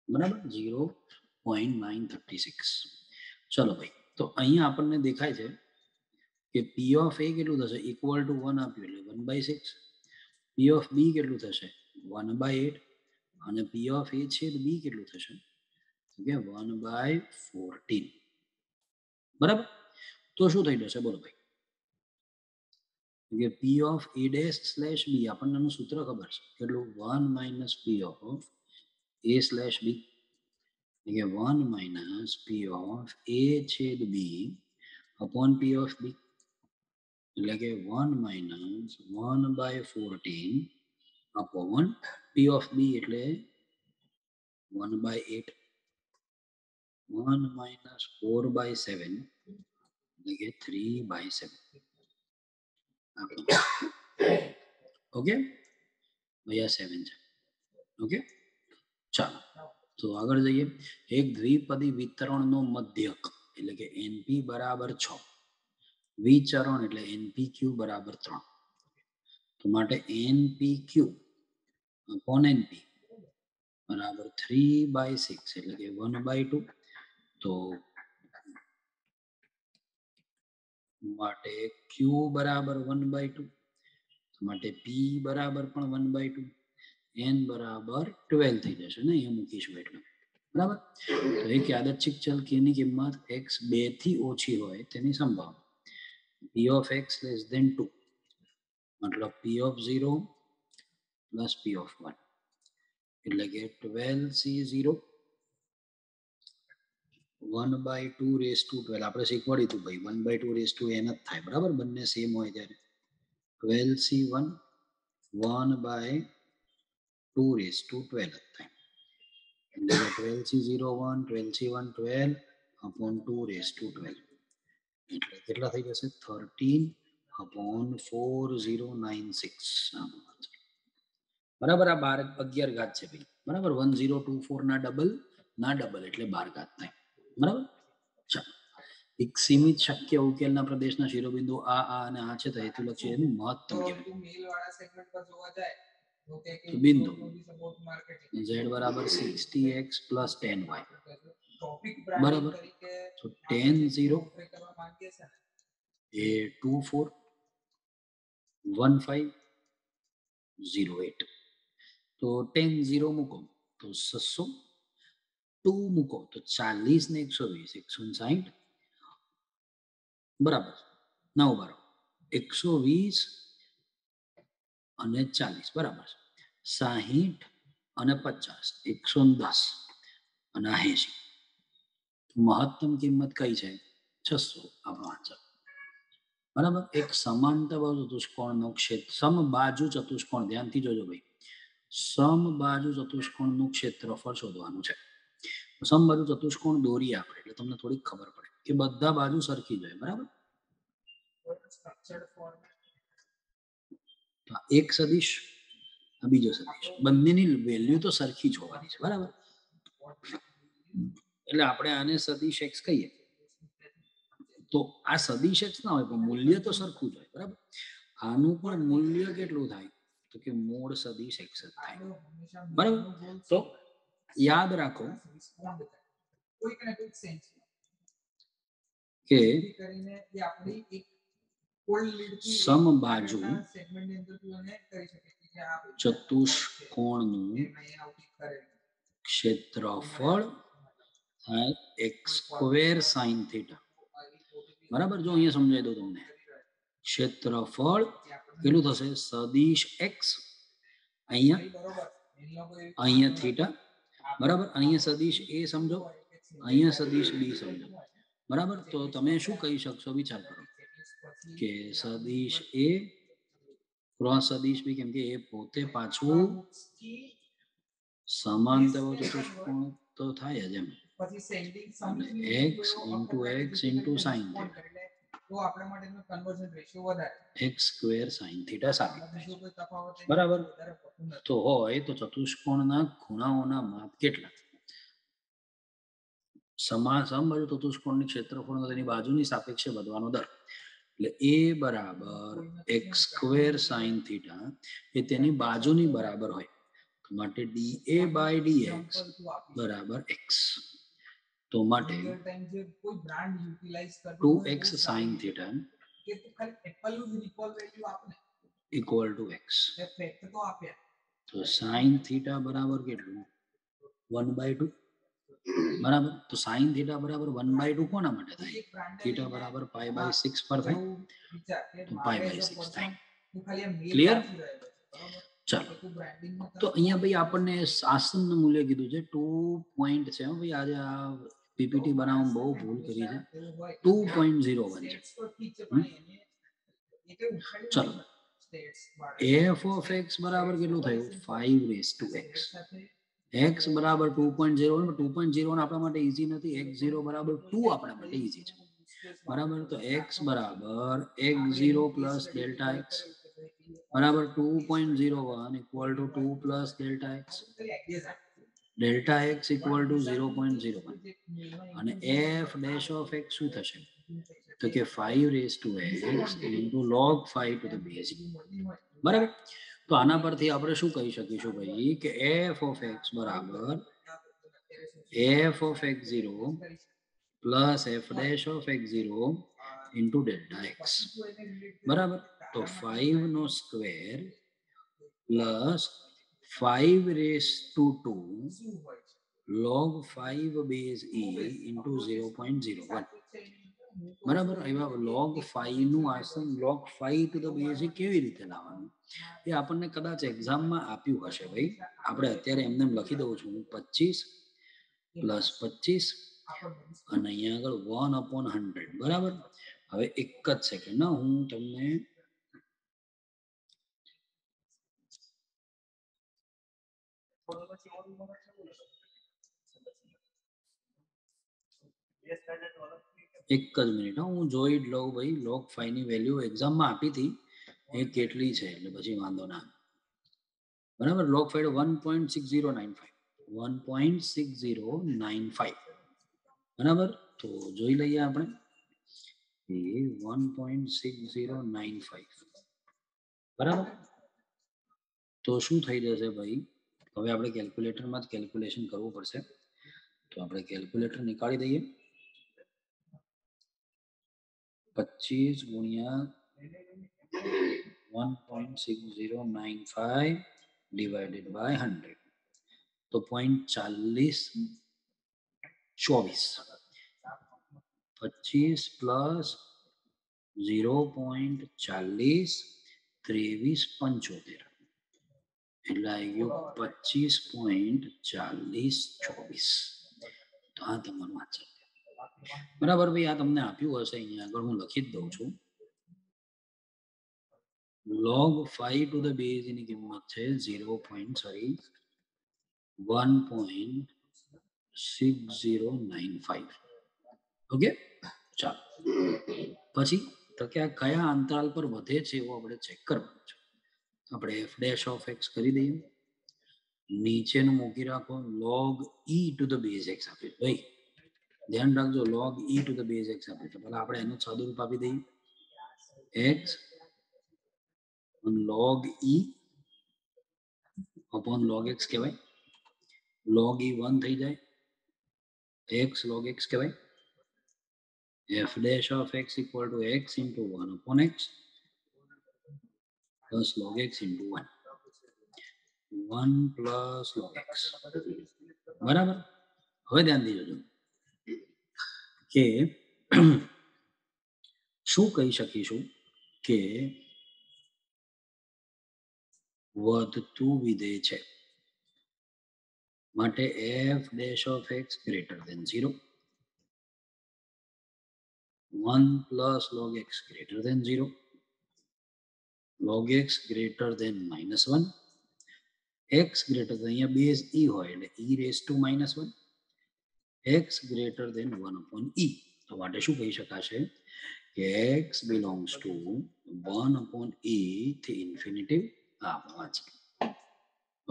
બરાબર, 0.936. ચલો ભાઈ, તો અહીંયા આપણને દેખાય છે કે p of a કેટલું થશે? ઇક્વલ ટુ 1 આપ્યું એટલે 1/6. p of b કેટલું થશે? 1/8. અને p of a છેદ b કેટલું થશે? કે 1/14. બરાબર. તો શું થઈ જશે બોલો ભાઈ? કે p of a dash slash b આપણને સૂત્ર ખબર છે કેટલું? 1 minus p of a slash b એટલે કે 1 minus p of a છેદ b upon p of b એટલે કે 1 minus 1/14 upon p of b એટલે 1/8. 1 minus 4/7 એટલે કે 3/7. ઓકે ભૈયા 7 છે. ઓકે ચાલો તો આગળ જઈએ. એક દ્વિપદી વિતરણનો મધ્યક એટલે કે np બરાબર 6, વિચરણ એટલે npq બરાબર 3. તો માટે npq upon np બરાબર 3/6 એટલે કે 1/2. તો માટે q બરાબર 1/2, માટે p બરાબર પણ 1/2, n બરાબર 12 થઈ જશે ને અહીંયા મૂકીશું એટલે, બરાબર. તો એક યાદચ્છિક ચલ k ની કિંમત x 2 થી ઓછી હોય તેની સંભાવના p of x less than 2, મતલબ p of 0 plus p of 1, એટલે કે 12c0 1/2 raised to 12. આપણે શીખવાડ્યું હતું ભાઈ 1/2 raised to n જ થાય, બરાબર, બંને સેમ હોય ત્યારે. 12c1 1/2 raised to 12 જ થાય, એટલે 12c01 12c1 12 upon 2 raised to 12, એટલે કેટલા થઈ જશે 13 upon 4096, બરાબર. આ 11 ઘાત છે ભાઈ, બરાબર. 1024 ના ડબલ એટલે 12 ઘાત થાય, બરાબર. ચાલો, એક સીમિત શક્ય ઉકેલના પ્રદેશના શિરોબિંદુ આ અને આ છે, તો હેતુલક્ષી એનું મહત્તમ બિંદુ z બરાબર 60x plus 10y, બરાબર. તો tan 0 એ 241508, તો tan 0 મૂકો તો 600, 2 મૂકો તો 40 ને 120 160, બરાબર. 9 12 120 અને 40, બરાબર. 60 અને 50 110 અને 80, મહત્તમ કિંમત કઈ છે 600, આપણો આન્સર, બરાબર. એક સમાંતર ચતુષ્કોણનો ક્ષેત્ર સમબાજુ ચતુષ્કોણ, ધ્યાનથી જોજો ભાઈ, સમબાજુ ચતુષ્કોણનું ક્ષેત્રફળ શોધવાનું છે. સમબાજુ ચતુષ્કોણ દોરીએ આપણે એટલે તમને થોડીક ખબર પડે કે બધા બાજુ સરખી જાય, બરાબર. એક સદિશ, બીજો સદિશ, બંનેની વેલ્યુ તો સરખી જ હોવાની છે, બરાબર. એટલે આપણે આને સદિશ x કહીએ, તો આ સદિશ x ના હોય પણ મૂલ્ય તો સરખું જ હોય, બરાબર. આનું પણ મૂલ્ય કેટલું થાય તો કે મોડ સદિશ x જ થાય, બરાબર. તો યાદ રાખો કે સમબાજુ ચતુષ્કોણનું ક્ષેત્રફળ થાય x² sin થીટા, બરાબર. જો અહીંયા સમજાય દો તમને, ક્ષેત્રફળ કેટલું થશે સદિશ x, અહીંયા થીટા, બરાબર. અહીંયા સદિશ a સમજો, અહીંયા સદિશ b સમજો, બરાબર. તો તમે શું કહી શકશો, વિચાર કરો કે સદિશ a ક્રોસ સદિશ b, કેમ કે એ પોતે પાછું સમાંતર ચતુષ્કોણ તો થાય જ એમ, x into sin theta, x² sin theta સાબિત થાય, બરાબર. તો હોય તો ચતુષ્કોણના ખૂણાઓના માપ કેટલા, સમબાજુ ચતુષ્કોણની ક્ષેત્રફળ તેની બાજુની સાપેક્ષે વધવાનો દર, એટલે a બરાબર x² sin થીટા એ તેની બાજુની બરાબર હોય, માટે dA/dx બરાબર x, તો માટે 2x sin theta equal to x, તો sin થીટા બરાબર કેટલું 1/2, બરાબર. તો sin થીટા બરાબર 1/2 કોના માટે થાય, થીટા બરાબર π/6 પર થાય, તો π/6 થાય, ક્લિયર. ચાલો, તો અહીંયા ભાઈ આપણને આસન મૂલ્ય કીધું છે 2 પોઈન્ટ છે, ભાઈ આજે આ પીપીટી બનાવવામાં બહુ ભૂલ કરી છે, 2.01 છે. ચલો, f of x બરાબર કેટલું થયું 5/x, x બરાબર 2.0, 2.0 આપણા માટે ઈઝી નથી, x0 બરાબર 2 આપણા માટે ઈઝી છે, બરાબર. તો x બરાબર x0 plus delta x બરાબર 2.01 equal to 2 plus delta x, delta x equal to 0.01, અને f dash of x શું થશે તો કે 5/x into log 5 to the base, બરાબર. તો આના પરથી આપણે શું કહી શકીશું ભાઈ કે f of x બરાબર f of x0 plus f dash of x0 into delta x બરાબર. તો 5 નો square plus 5^2 log 5 base e into 0.01 બરાબર. એવા log 5 નું આસન log 5 to the base e કેવી રીતે લાવવાનું એ આપણને કદાચ એક્ઝામમાં આપ્યું હશે ભાઈ. આપણે અત્યારે એમને લખી દઉં છું 25 પ્લસ 25 અને અહીંયા આગળ 1/100 બરાબર. હવે એક જ સેકન્ડ ના હું તમને એક જ મિનિટ હું જોઈ જ લઉં ભાઈ. log 5 ની વેલ્યુ એક્ઝામમાં આપી હતી એ કેટલી છે એટલે પછી વાંધો ના બરાબર. log 5 1.6095 બરાબર. તો જોઈ લઈએ આપણે એ 1.6095 બરાબર. તો શું થઈ જશે ભાઈ. હવે આપણે કેલ્ક્યુલેટરમાં જ કેલ્ક્યુલેશન કરવું પડશે. તો આપણે કેલ્ક્યુલેટર નીકાળી દઈએ. 25 ગુણ્યા 1.6095 divided by 100 તો 0.4024 25 પ્લસ 0.40 2375 એટલે આવી ગયું 25.4024. તો આ તમારું આન્સર બરાબર ભાઈ. આ તમને આપ્યું હશે અહીંયા આગળ હું લખી જ દઉં છું. log 5 to the base ની કિંમત છે 1.6095. ઓકે ચાલો. પછી તો કે આ કયા અંતરાલ પર વધે છે એવો આપણે ચેક કરવાનું છે. આપણે f' of x કરી દઈએ. નીચેનું મૂકી રાખો log e to the base x આપ્યું ભાઈ. ધ્યાન રાખજો log e to the base x આપ્યું તો પહેલા આપણે એનું સાદુરૂપ આપી દઈએ. x log e upon log x કહેવાય. log e 1 થઈ જાય. x log x કહેવાય. f' of x equal to x into 1 upon x plus log x into 1 plus log x બરાબર. હવે ધ્યાન દીજો કે શું કહી શકીશું કે વધતું વિધેય છે માટે f' of x greater than 0 1 plus log x greater than 0 log x greater than -1 x greater than અહીંયા બેઝ e હોય એટલે e raised to -1 x greater than 1 upon e. તો માટે શું કહી શકાશે કે x belongs to 1 upon e થી ઇન્ફિનિટી આપવા છે.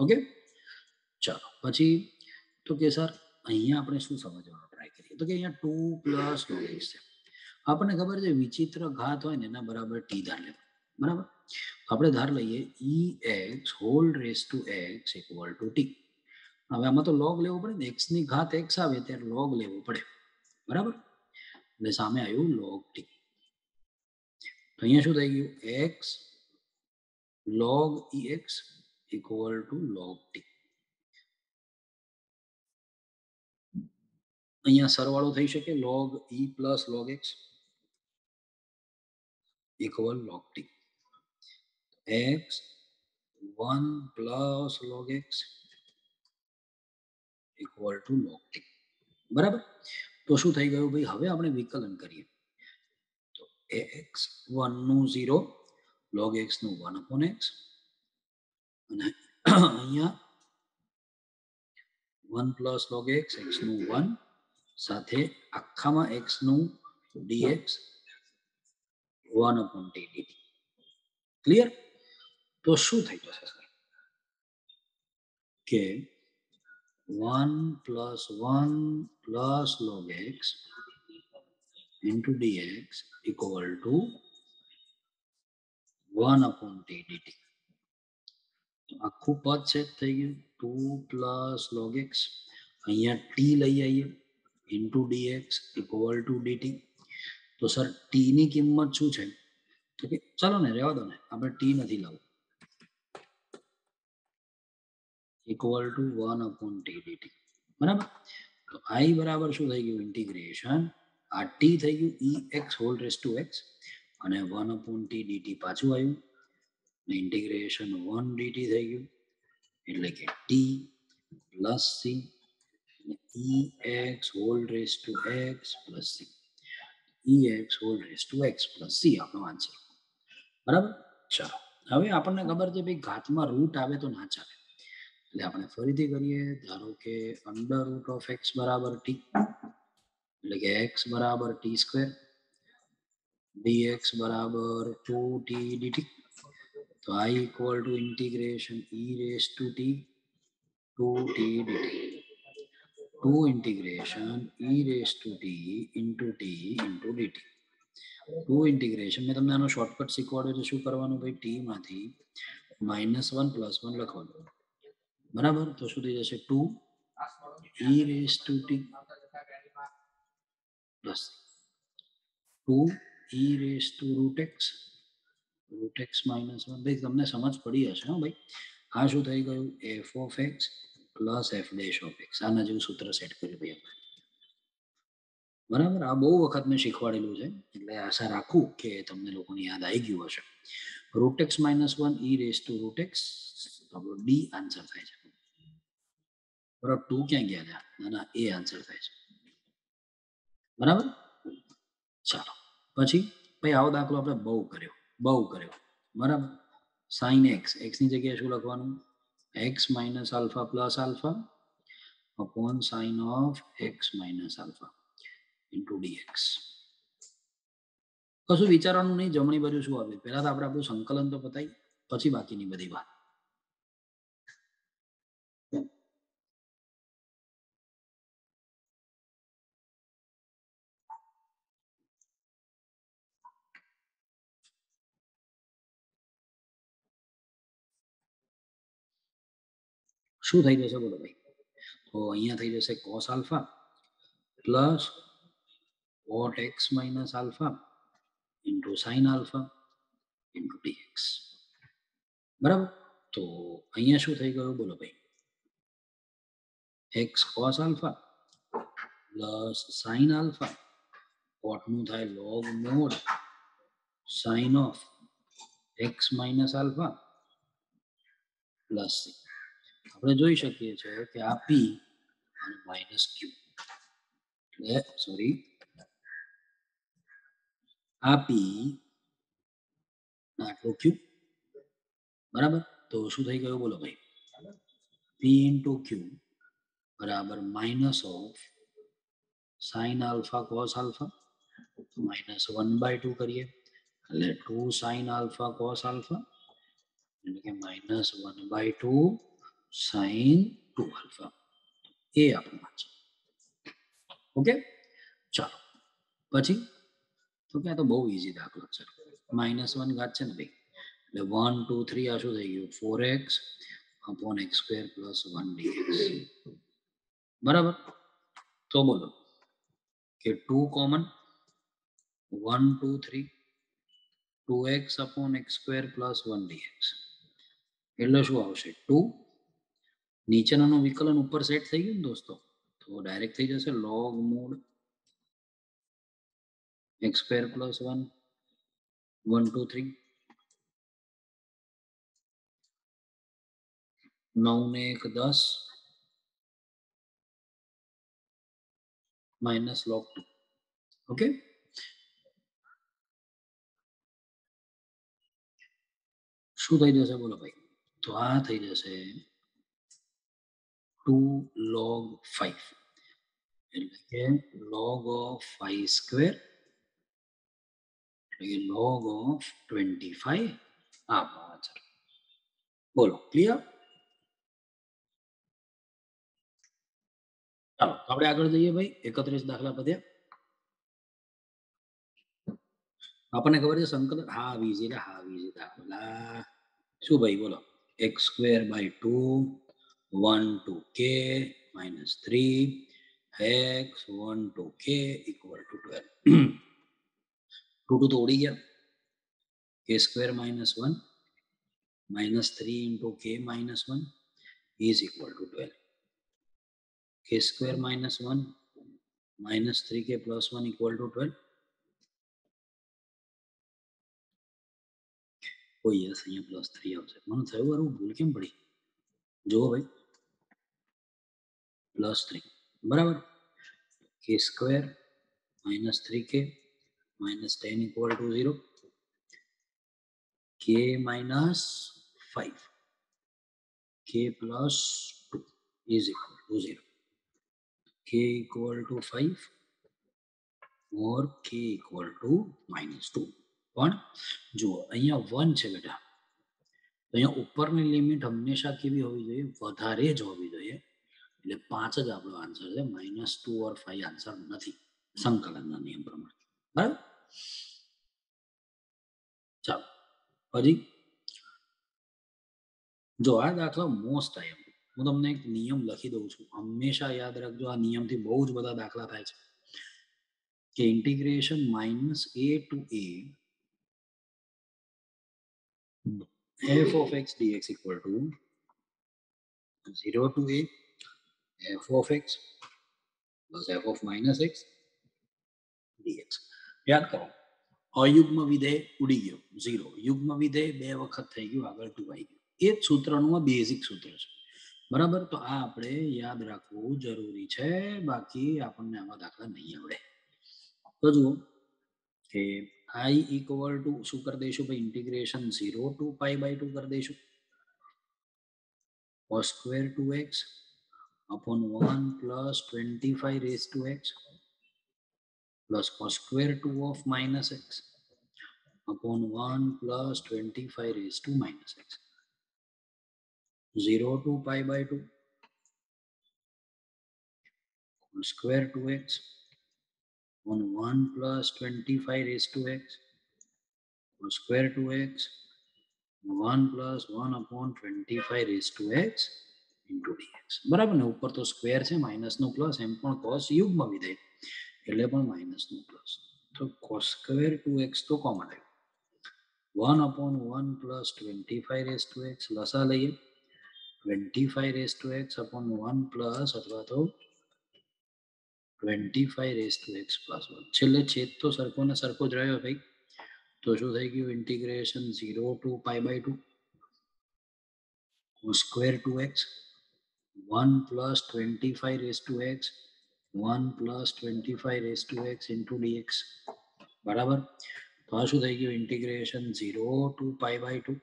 ઓકે ચાલો. પછી તો કે સર અહીંયા આપણે શું સમજવાનો ટ્રાય કરીએ તો કે અહીંયા 2 પ્લસ log x છે. આપણને ખબર છે વિચિત્ર ઘાત હોય ને એના બરાબર t ધાર લેવા બરાબર. આપણે ધાર લઈએ ex whole raise to x equal to t. હવે આમાં તો log લેવો પડે ને. x ની ઘાત x આવે ત્યારે log લેવું પડે બરાબર. એટલે સામે આવ્યું log t. તો અહીંયા શું થઈ ગયું x log ex equal to log t. અહીંયા સરવાળો થઈ શકે log e plus log x equal log t. x 1 plus log x equal to log t બરાબર. તો શું થઈ ગયું ભાઈ. હવે આપણે વિકલન કરીએ તો x 1 નું 0 log x નું 1 upon x અને અહીંયા 1 plus log x x નું 1 સાથે આખામાં x નું dx 1 upon t dt. Clear. તો શું થઈ જશે સર કે 1 plus 1 plus log x into dx equal to 1 upon t dt. આખું પદ સેટ થઈ ગયું 2 plus log x અહીંયા t લઈ આવીએ into dx equal to dt તો સર ટી ની કિંમત શું છે? તો કે ચાલો ને રહેવા દો ને, આપણે ટી નથી લાવવું, ઇક્વલ ટુ 1/t dt, બરાબર. તો i બરાબર શું થઈ ગયું? ઇન્ટિગ્રેશન આ ટી થઈ ગયું ex whole raise to x અને 1/t dt પાછું આવ્યું ને ઇન્ટિગ્રેશન 1 dt થઈ ગયું, એટલે કે t plus c ex whole raise to x plus c, ex whole raise to x plus c આપણો આન્સર, બરાબર. ચાલો હવે આપણને ખબર છે ભાઈ ઘાતમાં રૂટ આવે તો ના ચાલે, એટલે આપણે ફરીથી કરીએ. ધારો કે અંડર રૂટ ઓફ x બરાબર t, એટલે કે x બરાબર t સ્ક્વેર, dx બરાબર 2t dt, તો i equal to integration e raise to t 2t dt, 2 integration e raise to t into dt, 2 integration મેં તમને આનો શોર્ટકટ શીખવાડ્યો છે. શું કરવાનું ભાઈ? ટી માંથી -1 +1 લખવાનું, બરાબર. તો શું થઈ જશે? 2 e raise to t plus 2 e raise to root x -1. ભાઈ તમને સમજ પડી હશે હો ભાઈ. આ શું થઈ ગયું? f of x plus f dash of x. આના જેવું સૂત્ર સેટ કર્યું ભાઈ આપણે, બરાબર. આ બહુ વખત મેં શીખવાડેલું છે, એટલે આશા રાખું કે તમને લોકોને યાદ આવી ગયું હશે. Root x -1 e raise to root x, આપણો ડી આન્સર થાય છે, બરાબર. 2 ક્યાં ગયા હતા? ના એ આન્સર થાય છે, બરાબર. ચાલો પછી ભાઈ આવો દાખલો આપણે બહુ કર્યો, બરાબર. સાઇન એક્સ, એક્સની જગ્યાએ શું લખવાનું? X minus alpha plus alpha upon sine of x minus alpha into dx. કશું વિચારવાનું નહીં, જમણી બાજુ શું આવે? પહેલા તો આપણે આપણું સંકલન તો પતાવી, પછી બાકીની બધી વાત. શું થઈ જશે બોલો ભાઈ? તો અહીંયા થઈ જશે cos alpha plus cot x minus alpha into sine alpha into dx, બરાબર. તો અહીંયા શું થઈ ગયું બોલો ભાઈ? x cos alpha plus sine alpha, કોટનું થાય log mod sine of x minus alpha plus c. આપણે જોઈ શકીએ છીએ કે આ p અને માઇનસ q, એટલે સોરી આ p આટલો q, બરાબર. તો શું થઈ ગયું બોલો ભાઈ? p ઇન્ટુ q બરાબર minus of sine alpha cos alpha, -1/2 કરીએ એટલે 2 સાઇન આલ્ફા કોસ આલ્ફા, એટલે કે -1/2 સાઇન 2 આલ્ફા, એ આપણું આન્સર. ઓકે, ચાલો પછી તો કે આ તો બહુ ઈઝી દાખલો છે. -1 ઘાત છે ને ભાઈ, એટલે 1 2 3 આ શું થઈ ગયું? 4x upon x square plus 1 dx, બરાબર. તો બોલો કે 2 common, 1 2 3 2x upon x square plus 1 dx, એટલે શું આવશે? 2. નીચેનાનું વિકલન ઉપર સેટ થઈ ગયું ને દોસ્તો, તો ડાયરેક્ટ થઈ જશે log mode x square plus 1 1 2 3, 9 ને 1 10 માઇનસ log 2. ઓકે, શું થઈ જશે બોલો ભાઈ? તો આ થઈ જશે 2 log 5, એટલે કે log of 5 સ્ક્વેર, એટલે કે log of 25 આપણો આન્સર. બોલો ક્લિયર? ચાલો આપણે આગળ જઈએ ભાઈ. 31 દાખલા પદ્યા. આપણને ખબર છે સંકલન હા વીઝી દાખલા શું ભાઈ બોલો? x square by 2 1 to k minus 3 x 1 to k equal to 12. To तो उड़ी गया, के स्क्वायर माइनस 1 माइनस 3 इंटू के माइनस 1 इज इक्वल टू 12, के स्क्वायर माइनस 1 माइनस 3 के प्लस 1 इक्वल टू 12. કોઈ યસ અહીંયા પ્લસ 3 આવશે. મને થયું યાર હું ભૂલ કેમ પડી? જુઓ ભાઈ, પ્લસ 3 બરાબર, કે square minus 3k minus 10 equal two 0, k minus 5 k plus 2 is equal to 0, k equal to 5 or k equal to minus 2. પણ જુઓ અહીંયા 1 છે બેટા, તો અહીંયા ઉપરની લિમિટ હંમેશા કેવી હોવી જોઈએ? વધારે જ હોવી જોઈએ. એટલે 5 જ આપણો આન્સર છે, -2 ઓર 5 આન્સર નથી સંકલનના નિયમ પ્રમાણે. બરાબર, ચાલો હજી જો આ દાખલા મોસ્ટ ટાઈમ હું તમને એક નિયમ લખી દઉં છું, હંમેશા યાદ રાખજો. આ નિયમથી બહુ જ બધા દાખલા થાય છે કે integration -a to a f of x dx equal to 0 to a f of x plus f of minus x dx. યાદ કરો, અયુગ્મ વિધેય ઉડી ગયો 0, યુગ્મ વિધેય 2 વખત થઈ ગયું, આગળ 2 આવી ગયું. એ જ સૂત્રનું આ બેઝિક સૂત્ર છે. બરાબર, તો આ આપણે યાદ રાખવું જરૂરી છે, બાકી આપણને આવા દાખલા નહીં આવડે. તો જુઓ કે i ઇક્વલ ટુ શું કરી દઈશું ભાઈ? ઇન્ટિગ્રેશન 0 to pi by 2 કરી દઈશું. cos square 2x upon 1 plus 25 raised to x plus cos square 2 of minus x upon 1 plus 25 raised to minus x. 0 to pi by 2 cos square 2x on 1 plus 25 raised to x cos square 2x 1 plus 1 upon 25 raised to x into dx. બરાબર ને, ઉપર તો square છે, minus નું plus, એમ પણ cos યુગ્મ વિધેય એટલે પણ માઇનસ નું પ્લસ. તો cos square 2x તો કોમન આવ્યું, 1 upon 1 plus 25 raised to x લસા લઈએ, 25 raised to x upon 1 plus અથવા તો 25 raised to x plus 1. છેલ્લે છેદ તો સરખો ને સરખો જ રહ્યો ભાઈ, તો શું થઈ ગયું? Integration 0 to pi by 2 cos square 2x 1 plus 25 raised to x 1 plus 25 raised to x into dx. બરાબર, તો આ શું થઈ ગયું? Integration 0 to pi by 2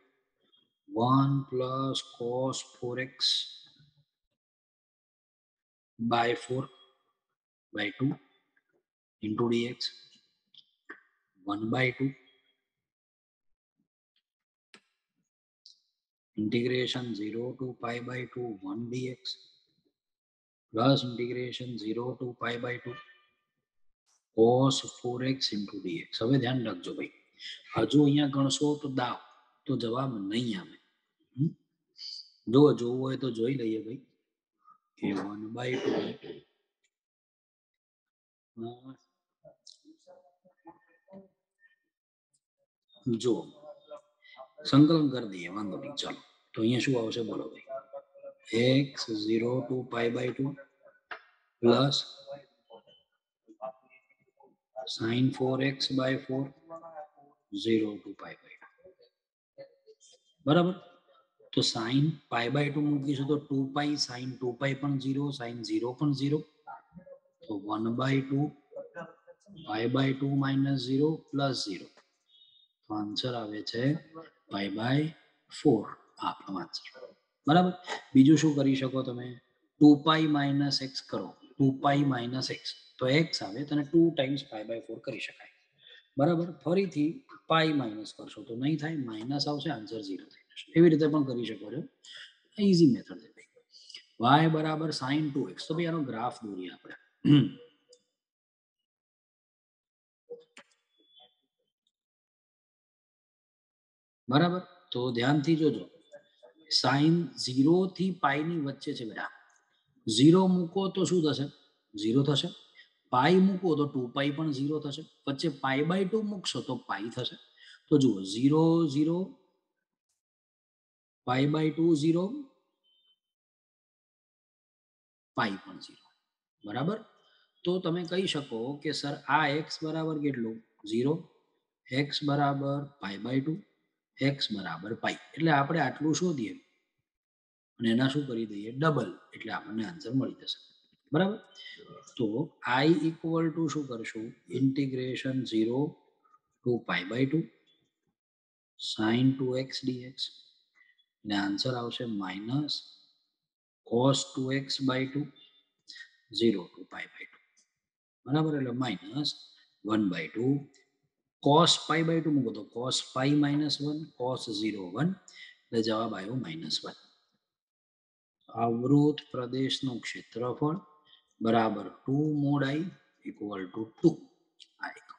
1 plus cos 4x by 4 by 2 into dx 1 by 2 integration 0 to pi by 2 1 dx plus integration 0 to pi by 2 cos 4x into dx. હવે ધ્યાન રાખજો ભાઈ, હજુ અહીંયા ગણશો તો દાવ તો જવાબ નહીં આવે. જો જોવું હોય તો જોઈ લઈએ ભાઈ કે 1 by 2 જો સંકલન કરી દઈએ, વાંધો નહીં. ચાલો, તો અહીંયા શું આવશે બોલો ભાઈ? x 0 to pi by 2 plus sin 4x by 4 0 to pi by 2. બરાબર, તો sin pi by 2 મૂકીશું તો 2 pi, sin 2 pi પણ 0, sin 0 પણ 0, તો 1 by 2 pi by 2 minus 0 plus 0. તો આન્સર આવે છે pi by 4, આપણો આન્સર. બરાબર, બીજું શું કરી શકો તમે? 2 pi minus x કરો, 2 pi minus x તો x આવે, તને 2 times pi by 4 કરી શકાય. બરાબર, ફરીથી પાઈ માઇનસ કરશો તો નહીં થાય, માઇનસ આવશે, આન્સર 0 થઈ જશે. એવી રીતે પણ કરી શકો છો, ઈઝી મેથડ છે ભાઈ. y બરાબર sin 2x, તો ભાઈ આનો ગ્રાફ દોરીએ આપણે. બરાબર, તો ધ્યાનથી જોજો, સાઇન 0 થી પાઈ ની વચ્ચે છે બેટા. 0 મૂકો તો શું થશે? 0 થશે. પાઈ મૂકો તો 2 પાઈ પણ 0 થશે, વચ્ચે π/2 મૂકશો તો પાઈ થશે. તો જુઓ 0 0 π/2 0 પાઈ પણ 0, બરાબર. તો તમે કહી શકો કે સર આ x બરાબર કેટલું 0, x બરાબર π/2, x બરાબર પાઈ. એટલે આપણે આટલું શોધીએ અને એના શું કરી દઈએ ડબલ, એટલે આપણને આન્સર મળી જશે, બરાબર. તો i ઇક્વલ ટુ શું કરશું, integration 0 to π/2 sin 2x dx, અને આન્સર આવશે માઇનસ cos 2x/2 0 to π/2, બરાબર. એટલે માઇનસ 1/2 cos π/2 મૂકો તો cos પાઈ -1 cos 0 1, એટલે જવાબ આવ્યો -1. આવૃત પ્રદેશનું ક્ષેત્રફળ બરાબર 2 mod i ઇક્વલ ટુ 2. આ એક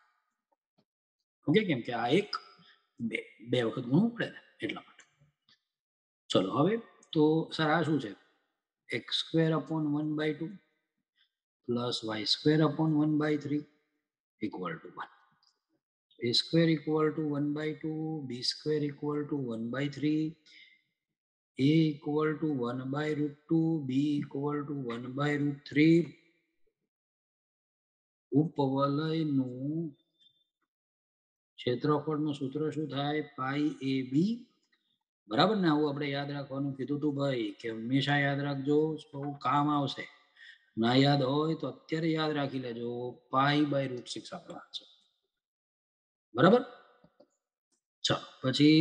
ઓકે, કેમ કે આ એક બે વખત ગુણવું પડે ને એટલા માટે. ચલો હવે તો સર આ શું છે, x²/1/2 plus y²/1/3 equal to 1. a² equal to 1/2, b² equal to 1/3, a equal to 1/√2, b equal to 1/√3. ઉપવલયનું ક્ષેત્રફળનું સૂત્ર શું થાય, પાઈ એ બી, બરાબર ને. આવું આપણે યાદ રાખવાનું કીધું તું ભાઈ, કે હંમેશા યાદ રાખજો, બહુ કામ આવશે. ના યાદ હોય તો અત્યારે યાદ રાખી લેજો, π/√6 આપણો આન્સર, બરાબર. ચાલો પછી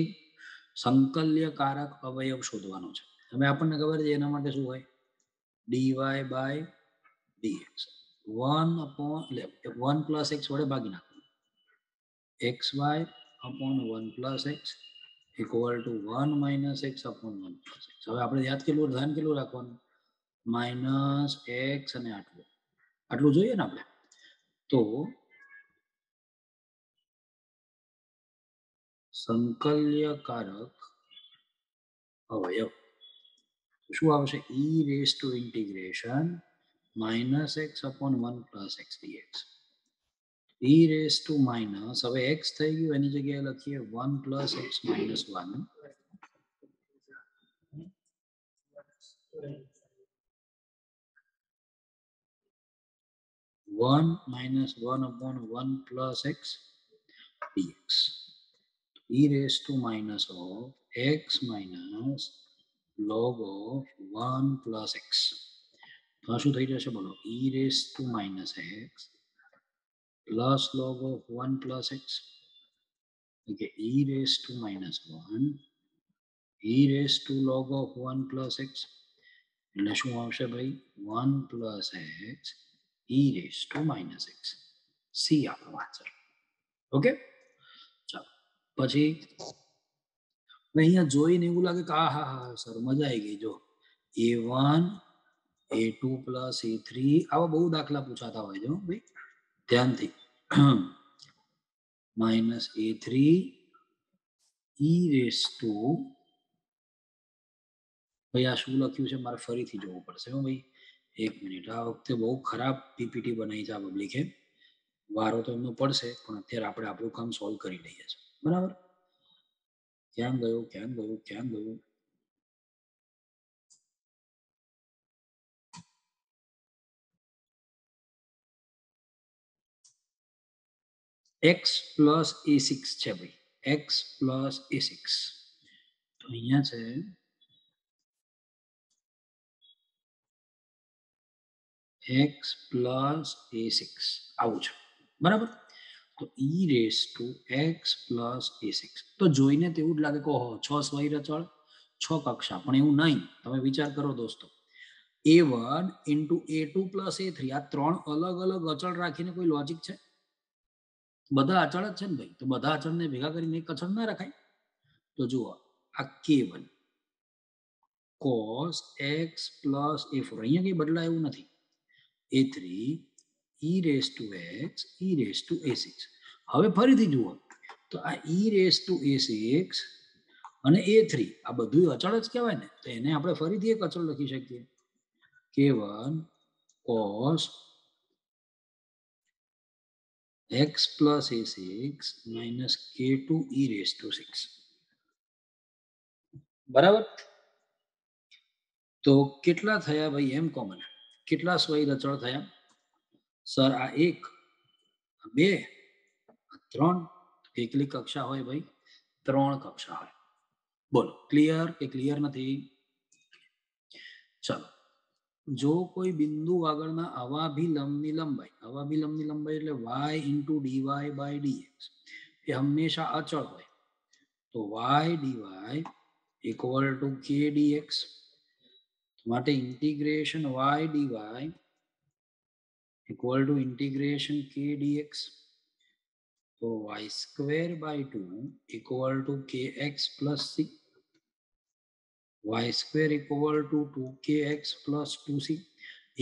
સંકલ્યકારક અવયવ શોધવાનો છે. હવે આપણને ખબર છે એના માટે શું હોય, dy/dx 1 + x વડે ભાગી નાખો, xy/1 + x equal to 1 - x/1 + x. હવે આપણે યાદ કેટલું, ધ્યાન કેટલું રાખવાનું, -x અને આટલું જોઈએ ને આપણે. તો સંકલ્યકારક અવયવ શું આવશે, e⁻⁻ -x/1 + x dx. e⁻⁻, હવે x થઈ ગયું એની જગ્યાએ લખીએ 1 + x - 1, 1 - 1/1 + x dx. e⁻⁻x - log of 1 + x. તો શું થઈ જશે બોલો, e⁻⁻x plus log of 1 + x, okay, e⁻⁻1 e⁻log of 1 + x, એટલે શું આવશે ભાઈ, 1 + x e⁻⁻x. સી આપણો આન્સર. ઓકે, ચાલો પછી અહીંયા જોઈને એવું લાગે કે હા સર મજા આવી ગઈ. જો a1 a2 + a3 આવા બહુ દાખલા પૂછાતા હોય છે ભાઈ, ધ્યાનથી. -a3 e⁻, ભાઈ આ શું લખ્યું છે મારે ફરીથી જોવું પડશે હો ભાઈ, એક મિનિટ. આ વખતે બહુ ખરાબ પીપીટી બનાવી છે આ પબ્લિકે, વારો તો એમનો પડશે, પણ અત્યારે આપણે આપણું કામ સોલ્વ કરી લઈએ છીએ, બરાબર. ક્યાં ગયું, x + a6 છે ભાઈ, x + a6. તો અહીંયા છે x + a6 આવું છે, બરાબર. તો e⁻x + a6. તો જોઈને તો એવું જ લાગે કે ઓહો 6 સ્વૈર અચળ 6 કક્ષા, પણ એવું નહીં. તમે વિચાર કરો દોસ્તો, a1 × a2 + a3 આ 3 અલગ અલગ અચળ રાખીને કોઈ લોજિક છે? બધા અચળ જ છે ને ભાઈ, તો બધા અચળને ભેગા કરીને એક અચળ ના રખાય. તો જુઓ આ k1 cos x + a4, અહીંયા કઈ બદલાય એવું નથી, a3 e⁻x e⁻a6. હવે ફરીથી જુઓ તો આ e⁻a6 અને a3 આ બધું અચળ જ કહેવાય ને, તો એને આપણે ફરીથી એક અચળ લખી શકીએ, k1 cos x plus a6 minus k2 e raised to 6 બરાબર. તો કેટલા થયા ભાઈ એમ કોમન, કેટલા સ્વય રચળ થયા સર? આ 1, આ 2, આ 3. કેટલી કક્ષા હોય ભાઈ? 3 કક્ષા હોય. બોલો ક્લિયર કે ક્લિયર નથી? ચાલો, જો કોઈ બિંદુ આગળના અવાભિલંબની લંબાઈ એટલે y into dy by dx એ હંમેશા અચળ હોય, તો y dy equal to k dx. માટે integration y dy equal to integration k dx. તો y square by 2 equal to kx plus c. y square equal to 2kx plus 2c.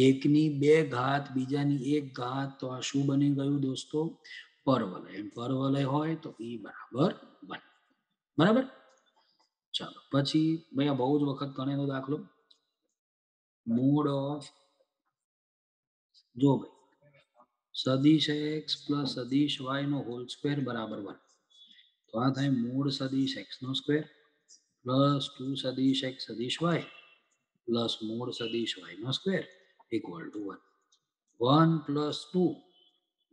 એકની 2 ઘાત બીજાની 1 ઘાત, તો આ શું બની ગયું દોસ્તો? પરવલય. પરવલય હોય તો e બરાબર 1. બરાબર. ચાલો પછી ભાઈ આ બહુ જ વખત ગણેલો દાખલો, મોડ ઓફ, જો ભાઈ સદિશ x પ્લસ સદિશ y નો હોલ સ્ક્વેર બરાબર 1. તો આ થાય મોડ સદિશ x નો સ્ક્વેર પ્લસ 2 સદિશ x સદિશ y પ્લસ મોડ સદિશ y નો square equal to 1. 1 plus 2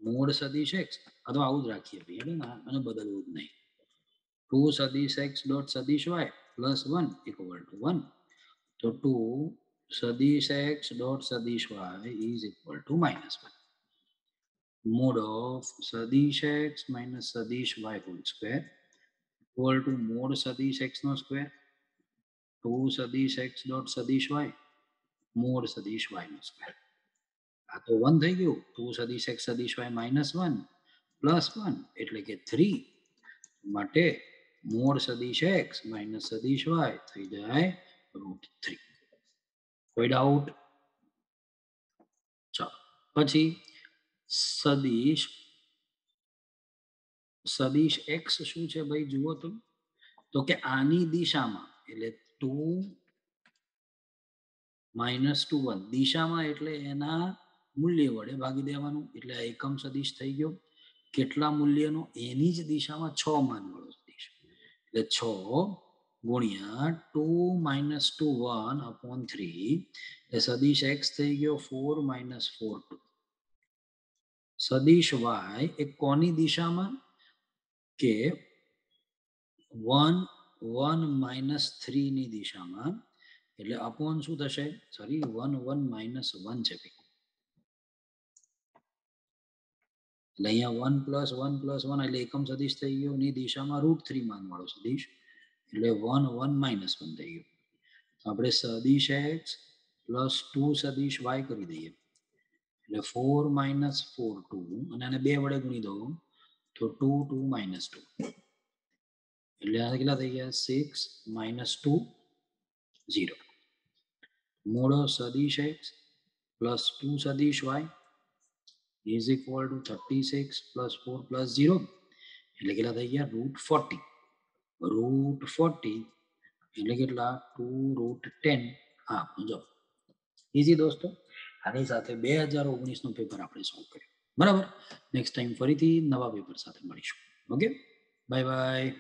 mod સદિશ x, અથવા આવું જ રાખીએ ભાઈ, અને બદલવું જ નહીં. 2 સદિશ x ડોટ સદિશ y પ્લસ 1 ઇક્વલ ટુ 1. તો 2 સદિશ x ડોટ સદિશ y is equal to -1. Mode of સદિશ x માઇનસ સદિશ y whole square equal two mode સદિશ x નો સ્ક્વેર 2 સદિશ x ડોટ સદિશ y મોડ સદિશ y નો સ્ક્વેર. આ તો 1 થઈ ગયું. 2 સદિશ x સદિશ y -1 પ્લસ 1 એટલે કે 3. માટે મોડ સદિશ x માઇનસ સદિશ y થઈ જાય √3. કોઈ ડાઉટ? ચાલો પછી સદિશ x શું છે ભાઈ જુઓ તો કે આની દિશામાં, એટલે 2 માઇનસ 2 1 દિશામાં એટલે એના મૂલ્ય વડે ભાગી દેવાનું, એટલે આ એકમ સદિશ થઈ ગયો. કેટલા મૂલ્યનો? એની જ દિશામાં 6 માન વાળો સદિશ, એટલે 6 ગુણ્યા 2 માઇનસ 2 1 અપોન 3, એટલે સદિશ x થઈ ગયો 4 માઇનસ 4 2. સદિશ y એ કોની દિશામાં? કે 1 1 માઇનસ 3 ની દિશામાં, એટલે અપોન શું થશે? સોરી 1 1 માઇનસ 1 છે ભાઈ, એટલે અહીંયા 1 પ્લસ 1 પ્લસ 1 એટલે એકમ સદિશ થઈ ગયો, ની દિશામાં √3 માન વાળો સદિશ, એટલે 1 1 માઇનસ 1 થઈ ગયું. આપણે સદિશ x પ્લસ 2 સદિશ y કરી દઈએ, એટલે 4 માઇનસ 4 2, અને આને 2 વડે ગુણી દો તો 2 2 માઇનસ 2, એટલે આ કેટલા થઈ ગયા? 6 માઇનસ 2 0. મોડ સદિશ x પ્લસ 2 સદિશ y is equal to 36 plus 4 plus 0, એટલે કેટલા થઈ ગયા? √40. √40 એટલે કેટલા? 2√10. હા જો ઇઝી દોસ્તો. આની સાથે 2019 નું પેપર આપણે સોલ્વ કર્યું. બરાબર. નેક્સ્ટ ટાઈમ ફરીથી નવા પેપર સાથે મળીશું. Okay, bye bye.